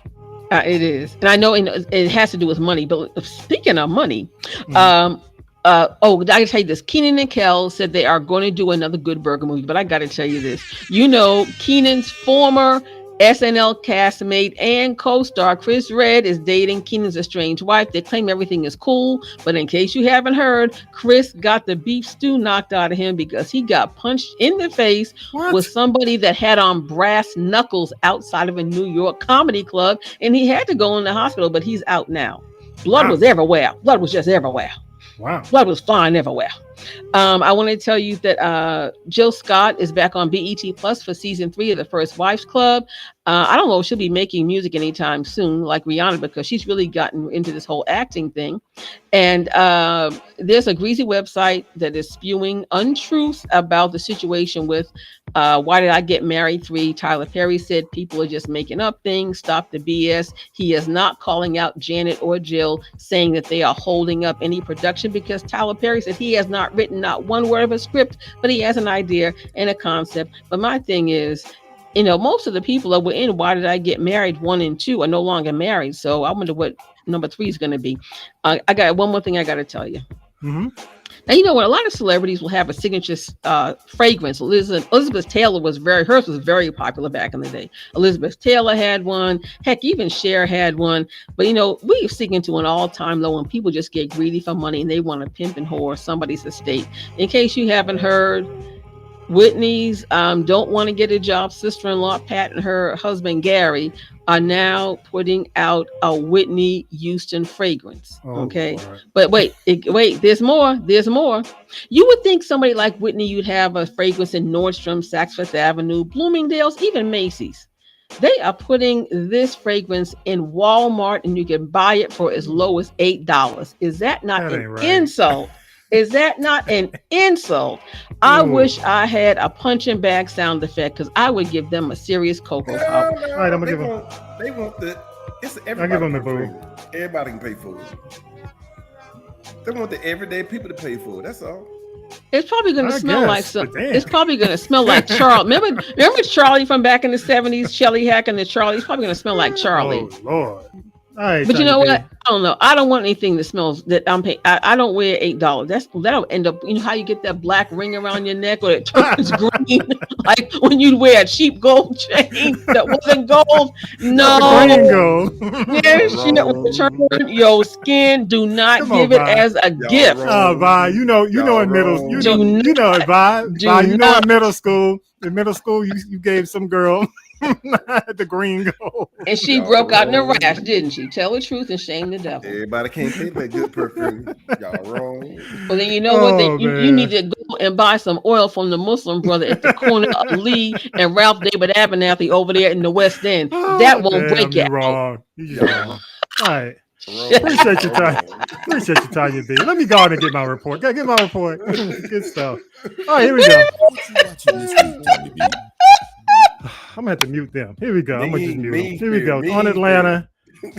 It is, and I know it has to do with money. But speaking of money, I gotta tell you this: Kenan and Kel said they are going to do another Good Burger movie. But I gotta tell you this: you know, Kenan's former SNL castmate and co-star Chris Redd is dating Kenan's estranged wife. They claim everything is cool, but in case you haven't heard, Chris got the beef stew knocked out of him because he got punched in the face with somebody that had on brass knuckles outside of a New York comedy club, and he had to go in the hospital, but he's out now. Blood was everywhere. Blood was just everywhere. Wow. Blood was flying everywhere. I want to tell you that Jill Scott is back on BET Plus for season 3 of The First Wives Club. I don't know if she'll be making music anytime soon, like Rihanna, because she's really gotten into this whole acting thing. And there's a greasy website that is spewing untruths about the situation with Why Did I Get Married 3. Tyler Perry said people are just making up things. Stop the BS. He is not calling out Janet or Jill, saying that they are holding up any production, because Tyler Perry said he has not written not one word of a script, but he has an idea and a concept. But my thing is, you know, most of the people that were in Why Did I Get Married 1 and 2 are no longer married. So I wonder what number 3 is going to be. I got one more thing I got to tell you. Mm-hmm. Now, you know what? A lot of celebrities will have a signature fragrance. Elizabeth Taylor hers was very popular back in the day. Elizabeth Taylor had one. Heck, even Cher had one. But, you know, we're sticking to an all-time low when people just get greedy for money and they want to pimp and whore somebody's estate. In case you haven't heard, Whitney's don't want to get a job sister-in-law Pat and her husband Gary are now putting out a Whitney Houston fragrance. Okay, but wait, there's more. You would think somebody like Whitney, you'd have a fragrance in Nordstrom, Saks Fifth Avenue, Bloomingdale's, even Macy's. They are putting this fragrance in Walmart, and you can buy it for as low as $8. Is that not an insult? Is that not an insult? I wish I had a punching bag sound effect, because I would give them a serious cocoa pop. All right, I'm gonna give them. They want the. It's I'll give them the boo. Everybody can pay for it. They want the everyday people to pay for it. That's all. It's probably going to smell like some. It's probably going to smell like Charlie. Remember Charlie from back in the 70s? Shelley Hack and the Charlie. It's probably going to smell like Charlie. Oh Lord. All right, but you know what? I don't know. I don't want anything that smells that I'm paying. I don't wear $8. That'll end up. You know how you get that black ring around your neck or it turns green, like when you wear a cheap gold chain that wasn't gold. No, green gold. Turn your skin. Do not give it as a gift. Oh, Vi, you know in middle, you know it, Vi. You know in middle school. In middle school, you gave some girl the green gold. And she broke out in a rash, didn't she? Tell the truth and shame the devil. Everybody can't take that good perfume. Y'all wrong. Well, then you know what? You need to go and buy some oil from the Muslim brother at the corner of Lee and Ralph David Abernathy over there in the West End. That won't break you. Wrong. You're wrong. All right. Appreciate your time. Appreciate your time, you be. Let me go on and get my report. Gotta get my report. Good stuff. All right, here we go. I'm gonna have to mute them. Here we go. I'm gonna just mute them. Here we go. On Atlanta.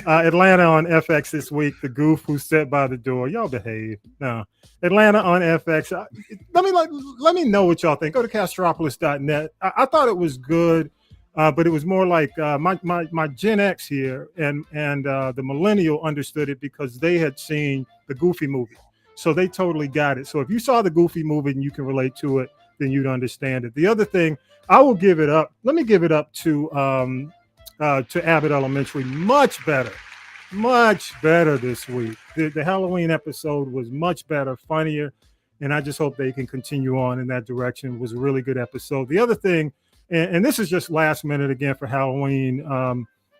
Atlanta on FX this week. The goof who sat by the door. Y'all behave. No. Atlanta on FX. Let me know what y'all think. Go to Castropolis.net. I thought it was good, but it was more like my Gen X here and the millennial understood it because they had seen the Goofy movie. So they totally got it. So if you saw the Goofy movie and you can relate to it, then you'd understand it. The other thing, I will give it up. Let me give it up to Abbott Elementary. Much better this week. The Halloween episode was much better, funnier, and I just hope they can continue on in that direction. It was a really good episode. The other thing, and this is just last minute again for Halloween,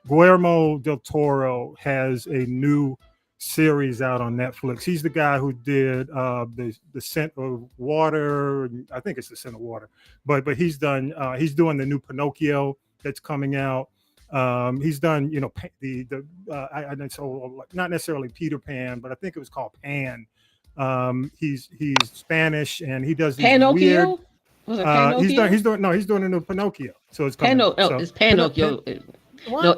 Guillermo del Toro has a new series out on Netflix. He's the guy who did the Scent of Water. I think it's the Scent of Water, but he's doing the new Pinocchio that's coming out. He's done not necessarily Peter Pan, but I think it was called Pan. He's Spanish and he does these Pinocchio. Weird, Was it Pinocchio? He's doing a new Pinocchio. So it's coming. It's Pinocchio. No,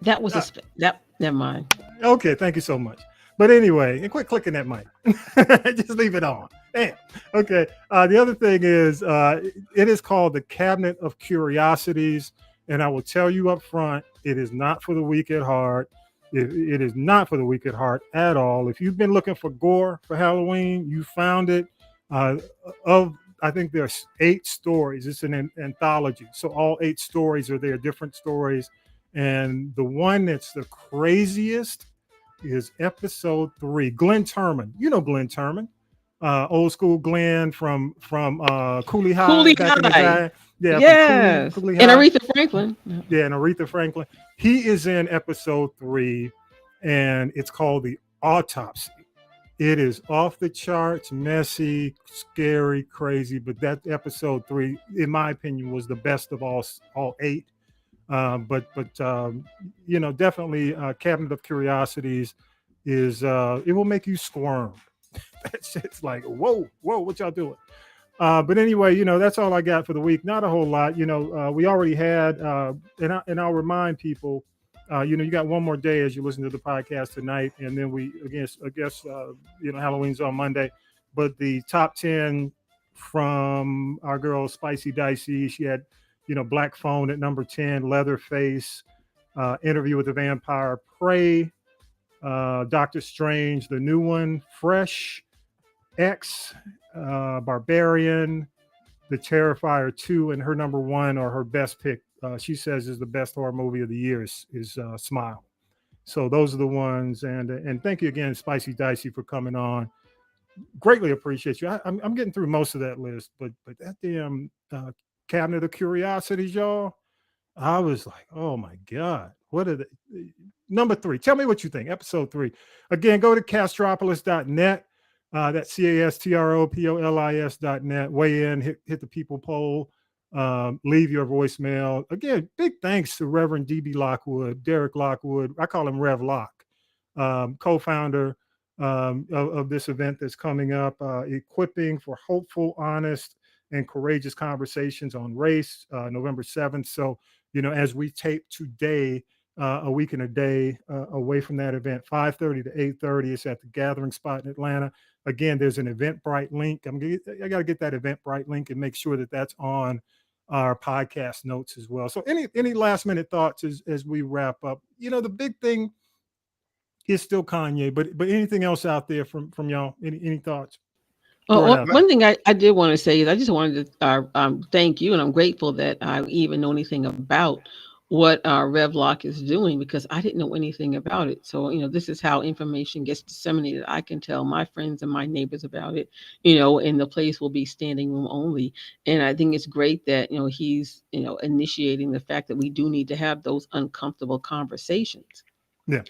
that was that. Never mind. Okay, thank you so much. But anyway, and quit clicking that mic. Just leave it on. Damn. Okay. The other thing is, it is called the Cabinet of Curiosities, and I will tell you up front, it is not for the weak at heart. It is not for the weak at heart at all. If you've been looking for gore for Halloween, you found it. I think there's 8 stories. It's an anthology, so all 8 stories are there, different stories. And the one that's the craziest is episode 3. Glenn Turman. You know Glenn Turman. Old school Glenn from Cooley High. Cooley back in the High. day. Yeah, yes. Cooley And High. Aretha Franklin. Yeah, and Aretha Franklin. He is in episode 3, and it's called The Autopsy. It is off the charts, messy, scary, crazy, but that episode 3, in my opinion, was the best of all 8. But definitely Cabinet of Curiosities is it will make you squirm. That shit's like, whoa, what y'all doing? But anyway, that's all I got for the week. Not a whole lot. We already had, and I'll remind people, you got one more day as you listen to the podcast tonight, and then I guess Halloween's on Monday. But the top 10 from our girl Spicy Dicey, she had, Black Phone at number 10, Leatherface, Interview with the Vampire, Prey, Doctor Strange, the new one, Fresh, X, Barbarian, The Terrifier 2, and her number 1 or her best pick, she says is the best horror movie of the year is Smile. So those are the ones, and thank you again, Spicy Dicey, for coming on. Greatly appreciate you. I'm getting through most of that list, but that damn Cabinet of Curiosities, y'all, I was like, oh my God, what are they? Number 3, tell me what you think. Episode 3. Again, go to Castropolis.net. That's CASTROPOLIS.net. Weigh in, hit the people poll, leave your voicemail. Again, big thanks to Reverend D.B. Lockwood, Derek Lockwood. I call him Rev Lock, co-founder of this event that's coming up, Equipping for Hopeful, Honest, and Courageous Conversations on Race, November 7th. So, as we tape today, a week and a day away from that event, 5:30 to 8:30. It's at the Gathering Spot in Atlanta. Again, there's an Eventbrite link. I got to get that Eventbrite link and make sure that that's on our podcast notes as well. So any last minute thoughts as we wrap up? The big thing it's still Kanye. But anything else out there from y'all? Any thoughts? One thing I did want to say is I just wanted to thank you, and I'm grateful that I even know anything about what Revlock is doing, because I didn't know anything about it. So, this is how information gets disseminated. I can tell my friends and my neighbors about it, and the place will be standing room only. And I think it's great that, he's, initiating the fact that we do need to have those uncomfortable conversations. Yeah.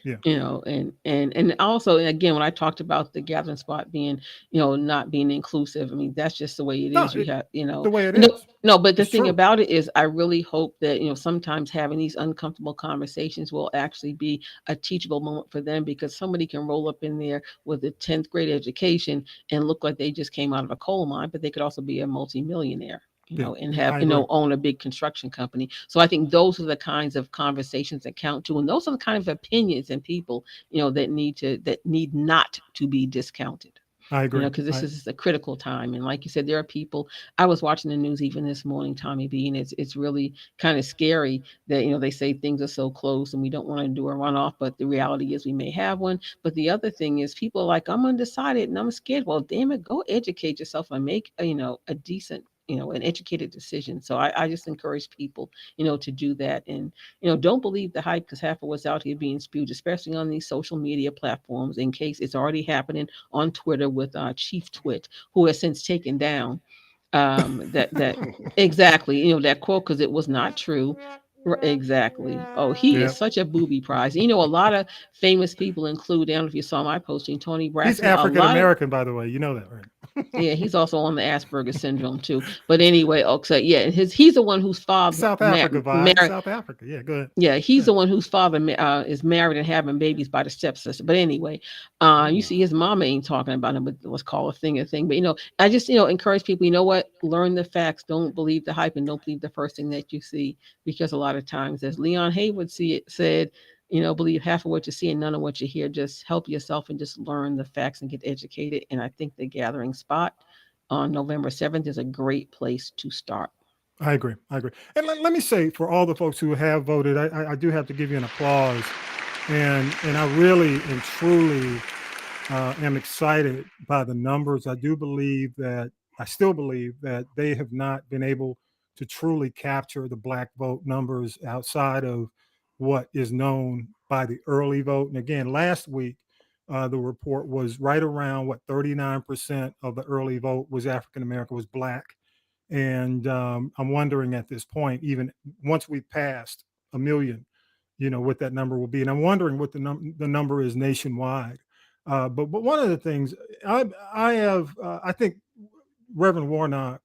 And also, again, when I talked about the gathering spot being, not being inclusive, I mean, that's just the way it is. You have, the way it is. No, but the It's thing true. about it is, I really hope that, sometimes having these uncomfortable conversations will actually be a teachable moment for them, because somebody can roll up in there with a 10th grade education and look like they just came out of a coal mine, but they could also be a multimillionaire. And have, own a big construction company. So I think those are the kinds of conversations that count too. And those are the kind of opinions and people, that need not to be discounted. I agree. Because this is a critical time. And like you said, there are people, I was watching the news even this morning, Tommy B, and it's really kind of scary that, they say things are so close and we don't want to do a runoff, but the reality is we may have one. But the other thing is, people are like, I'm undecided and I'm scared. Well, damn it, go educate yourself and make, a decent, an educated decision. So I just encourage people, to do that. And, don't believe the hype, because half of what's out here being spewed, especially on these social media platforms, in case it's already happening on Twitter with Chief Twit, who has since taken down that exactly, that quote, because it was not true. Exactly. Oh, he is such a booby prize. A lot of famous people include, I don't know if you saw my posting, Tony Braxton. He's African American, by the way. You know that, right? Yeah, he's also on the Asperger's syndrome too. But anyway, okay, yeah, he's the one whose father South Africa vibe. South Africa, yeah, go ahead. Yeah, he's the one whose father is married and having babies by the stepsister. But anyway, you see, his mama ain't talking about him, but let's call a thing. But I just encourage people. You know what? Learn the facts. Don't believe the hype, and don't believe the first thing that you see, because a lot of times, as Leon Haywood said, believe half of what you see and none of what you hear. Just help yourself and just learn the facts and get educated. And I think the gathering spot on November 7th is a great place to start. I agree. And let me say, for all the folks who have voted, I do have to give you an applause. And I really and truly am excited by the numbers. I still believe that they have not been able to truly capture the Black vote numbers outside of what is known by the early vote. And again, last week, the report was right around 39% of the early vote was African American, was Black. And I'm wondering at this point, even once we've passed 1 million, what that number will be. And I'm wondering what the number is nationwide. But one of the things I think Reverend Warnock,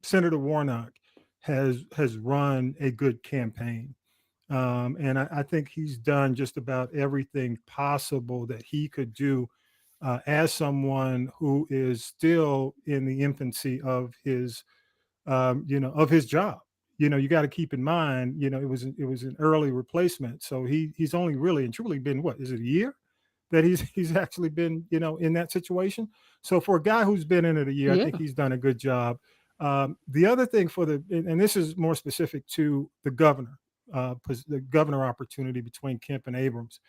Senator Warnock has run a good campaign. And I think he's done just about everything possible that he could do as someone who is still in the infancy of his, of his job. You got to keep in mind, it was an early replacement. So he's only really and truly been, what is it, a year that he's actually been, in that situation. So for a guy who's been in it a year, I think he's done a good job. The other thing and this is more specific to the governor opportunity between Kemp and Abrams.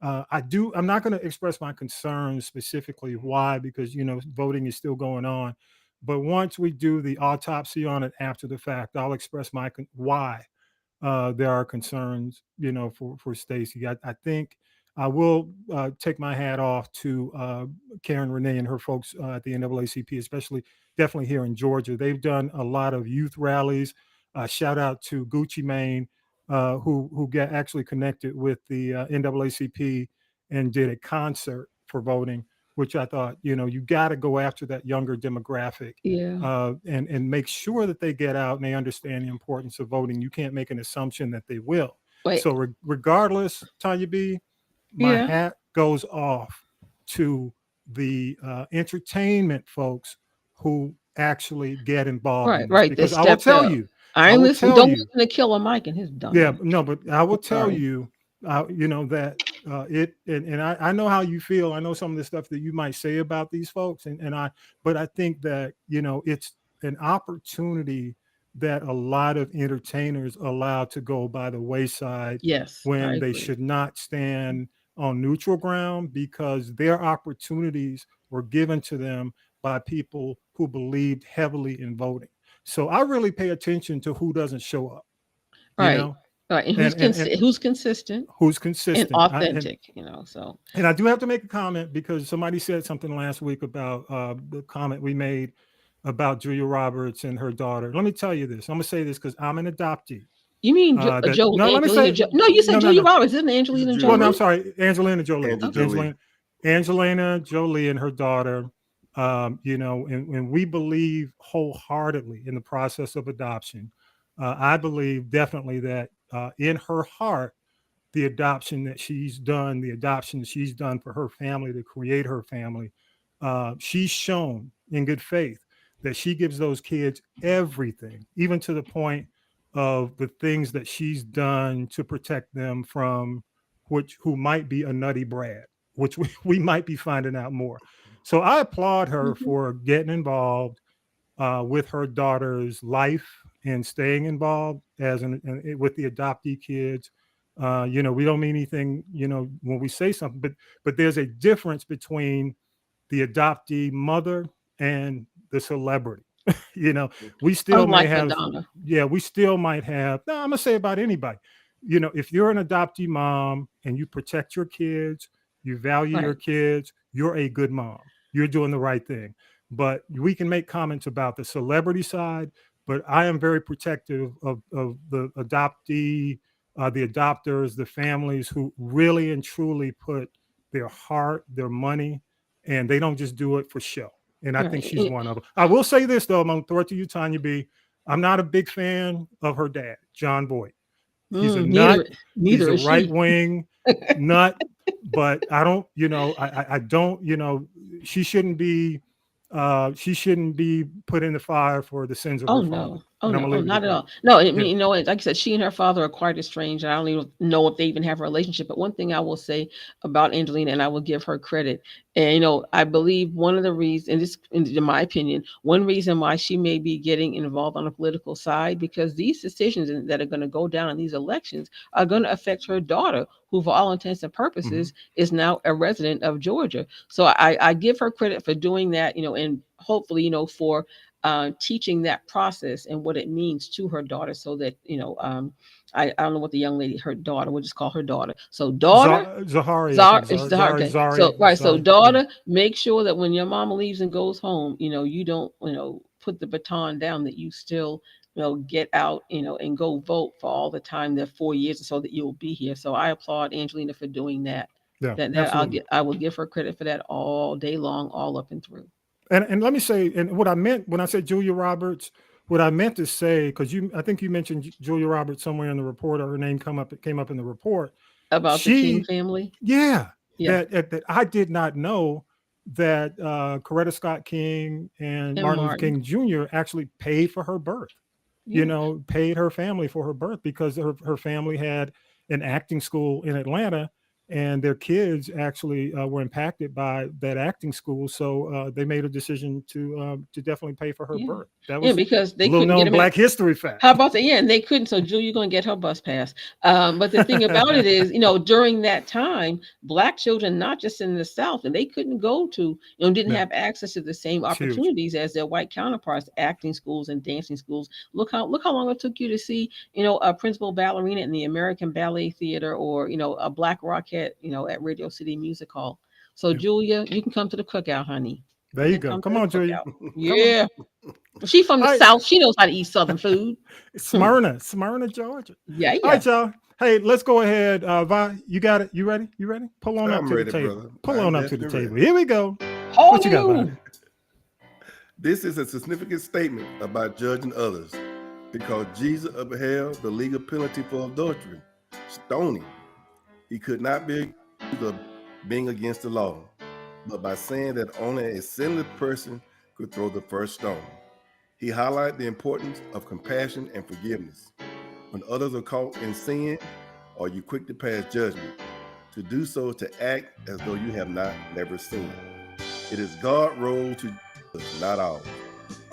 I'm not going to express my concerns specifically why, because, voting is still going on. But once we do the autopsy on it after the fact, I'll express why there are concerns, for Stacey. I think I will take my hat off to Karen Renee and her folks at the NAACP, definitely here in Georgia. They've done a lot of youth rallies. Shout out to Gucci Mane, who actually connected with the NAACP and did a concert for voting, which I thought, you got to go after that younger demographic, and make sure that they get out and they understand the importance of voting. You can't make an assumption that they will. So regardless, Tanya B, my hat goes off to the entertainment folks who actually get involved. Right. Because I will tell you, don't listen to Killer Mike and his dumb. Yeah, no, but I will tell you, that I know how you feel. I know some of the stuff that you might say about these folks, but I think that, it's an opportunity that a lot of entertainers allow to go by the wayside. Yes, when they should not stand on neutral ground because their opportunities were given to them by people who believed heavily in voting. So I really pay attention to who doesn't show up. Right. You know? Right. And who's consistent? Who's consistent. And authentic, so. And I do have to make a comment because somebody said something last week about the comment we made about Julia Roberts and her daughter. Let me tell you this. I'm going to say this because I'm an adoptee. You mean Julia Roberts, isn't Angelina Jolie? Well, no, I'm sorry, Angelina Jolie. Angelina Jolie and her daughter, and we believe wholeheartedly in the process of adoption. I believe definitely that in her heart, the adoption she's done for her family, to create her family, she's shown in good faith that she gives those kids everything, even to the point of the things that she's done to protect them from who might be a nutty Brad, which we might be finding out more. So I applaud her for getting involved with her daughter's life and staying involved with the adoptee kids. We don't mean anything, when we say something, but there's a difference between the adoptee mother and the celebrity. We still might have, Madonna. We still might have, I'm gonna say about anybody, if you're an adoptee mom and you protect your kids, you value your kids, you're a good mom, you're doing the right thing. But we can make comments about the celebrity side, but I am very protective of the adoptee, the adopters, the families who really and truly put their heart, their money, and they don't just do it for show. And I think she's one of them. I will say this, though. I'm going to throw it to you, Tanya B. I'm not a big fan of her dad, John Boyd. He's a nut. He's a right-wing nut. But I don't, I don't, she shouldn't be put in the fire for the sins of her father. No, not at all. No, I mean, like I said, she and her father are quite estranged. I don't even know if they even have a relationship. But one thing I will say about Angelina, and I will give her credit, and I believe one of the reasons, in my opinion, one reason why she may be getting involved on the political side, because these decisions that are going to go down in these elections are going to affect her daughter, who, for all intents and purposes, is now a resident of Georgia. So I give her credit for doing that, and hopefully, for teaching that process and what it means to her daughter, so that I don't know what the young lady, her daughter, we'll just call her daughter. So daughter, Zahari. So daughter, make sure that when your mama leaves and goes home, you don't put the baton down, that you still get out, and go vote for all the time, that 4 years or so that you'll be here. So I applaud Angelina for doing that. I will give her credit for that all day long, all up and through. And let me say, and what I meant when I said Julia Roberts, what I meant to say, because I think you mentioned Julia Roberts somewhere in the report, or her name came up in the report about the King family. Yeah. That I did not know that Coretta Scott King and Martin Luther King Jr. actually paid for her birth. Paid her family for her birth, because her family had an acting school in Atlanta, and their kids actually were impacted by that acting school. So they made a decision to definitely pay for her birth. That was because they couldn't get Black history fact. How about that? Yeah, and they couldn't. So Julie, you're going to get her bus pass. But the thing about it is, during that time, Black children, not just in the South, and they couldn't go to, didn't have access to the same opportunities as their white counterparts, acting schools and dancing schools. Look how long it took you to see, a principal ballerina in the American Ballet Theater, or a Black Rockette, at Radio City Music Hall. So Julia, you can come to the cookout, honey. There you go. Come on, Julia. Yeah. She's from the South. She knows how to eat Southern food. Smyrna, Georgia. Yeah. All right, y'all. Hey, let's go ahead. Vi, you got it. You ready? Pull on up to the table. Brother. Pull on up to the table. Here we go. What you got, Vi? This is a significant statement about judging others, because Jesus upheld the legal penalty for adultery, stoning. He could not be accused of being against the law, but by saying that only a sinless person could throw the first stone. He highlighted the importance of compassion and forgiveness. When others are caught in sin, are you quick to pass judgment? To do so, to act as though you have never sinned. It is God's role to judge, not ours.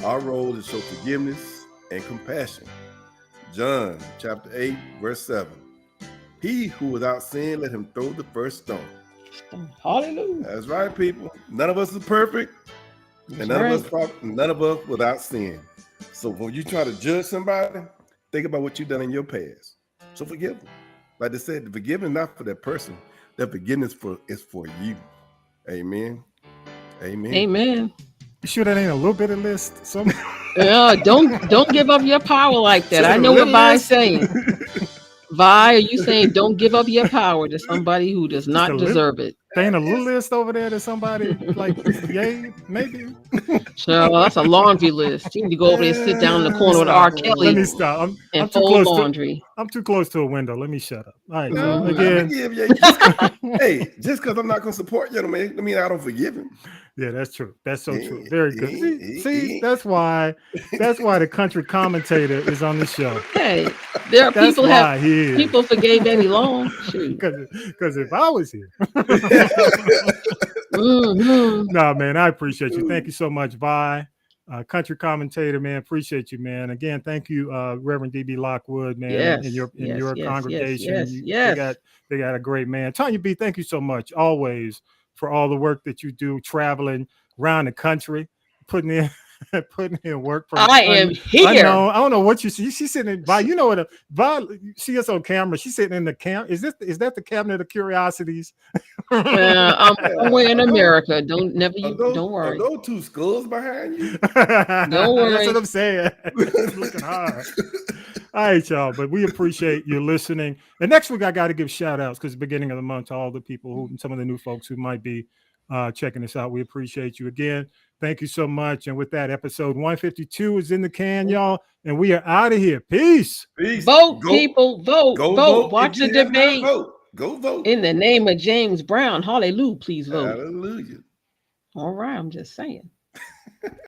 Our role is to show forgiveness and compassion. John chapter 8, verse 7. He who without sin, let him throw the first stone. Hallelujah. That's right, people. None of us is perfect, and none of us without sin. So when you try to judge somebody, think about what you've done in your past. So forgive them. Like they said, the forgiveness is not for that person. That forgiveness is for you. Amen. Amen. Amen. You sure that ain't a little bit of list? Yeah, don't give up your power like that. I know what Vi's saying. Vi, are you saying don't give up your power to somebody who does not deserve it? There ain't a little list over there to somebody like, yay, maybe. So that's a laundry list. You need to go over there and sit down in the corner with R. Kelly. Let me stop. I'm too fold close laundry. I'm too close to a window. Let me shut up. All right. No, So again, hey, just because I'm not going to support you, I mean I don't forgive him. Yeah, that's true. That's so true. Very good. See, that's why the country commentator is on the show. Hey, there are people forgave Eddie Long. Because if I was here. Mm-hmm. No, man, I appreciate you. Thank you so much, Vi. Country commentator, man. Appreciate you, man. Again, thank you, Reverend D.B. Lockwood, man, in your congregation. They got a great man. Tanya B., thank you so much always for all the work that you do, traveling around the country, putting in work. I am here. I don't know what you see. She's sitting in, Vi, you know what? Vi, see us on camera. She's sitting in the camp. Is that the cabinet of curiosities? I'm somewhere in America. Don't worry. Are those two skulls behind you? Don't worry. That's what I'm saying. It's looking hard. All right, y'all. But we appreciate you listening. And next week, I got to give shout outs because it's the beginning of the month to all the people some of the new folks who might be checking us out. We appreciate you again. Thank you so much. And with that, episode 152 is in the can, y'all. And we are out of here. Peace. Vote, people. Vote. Watch the debate. Go vote. In the name of James Brown. Hallelujah. Please vote. Hallelujah. All right. I'm just saying.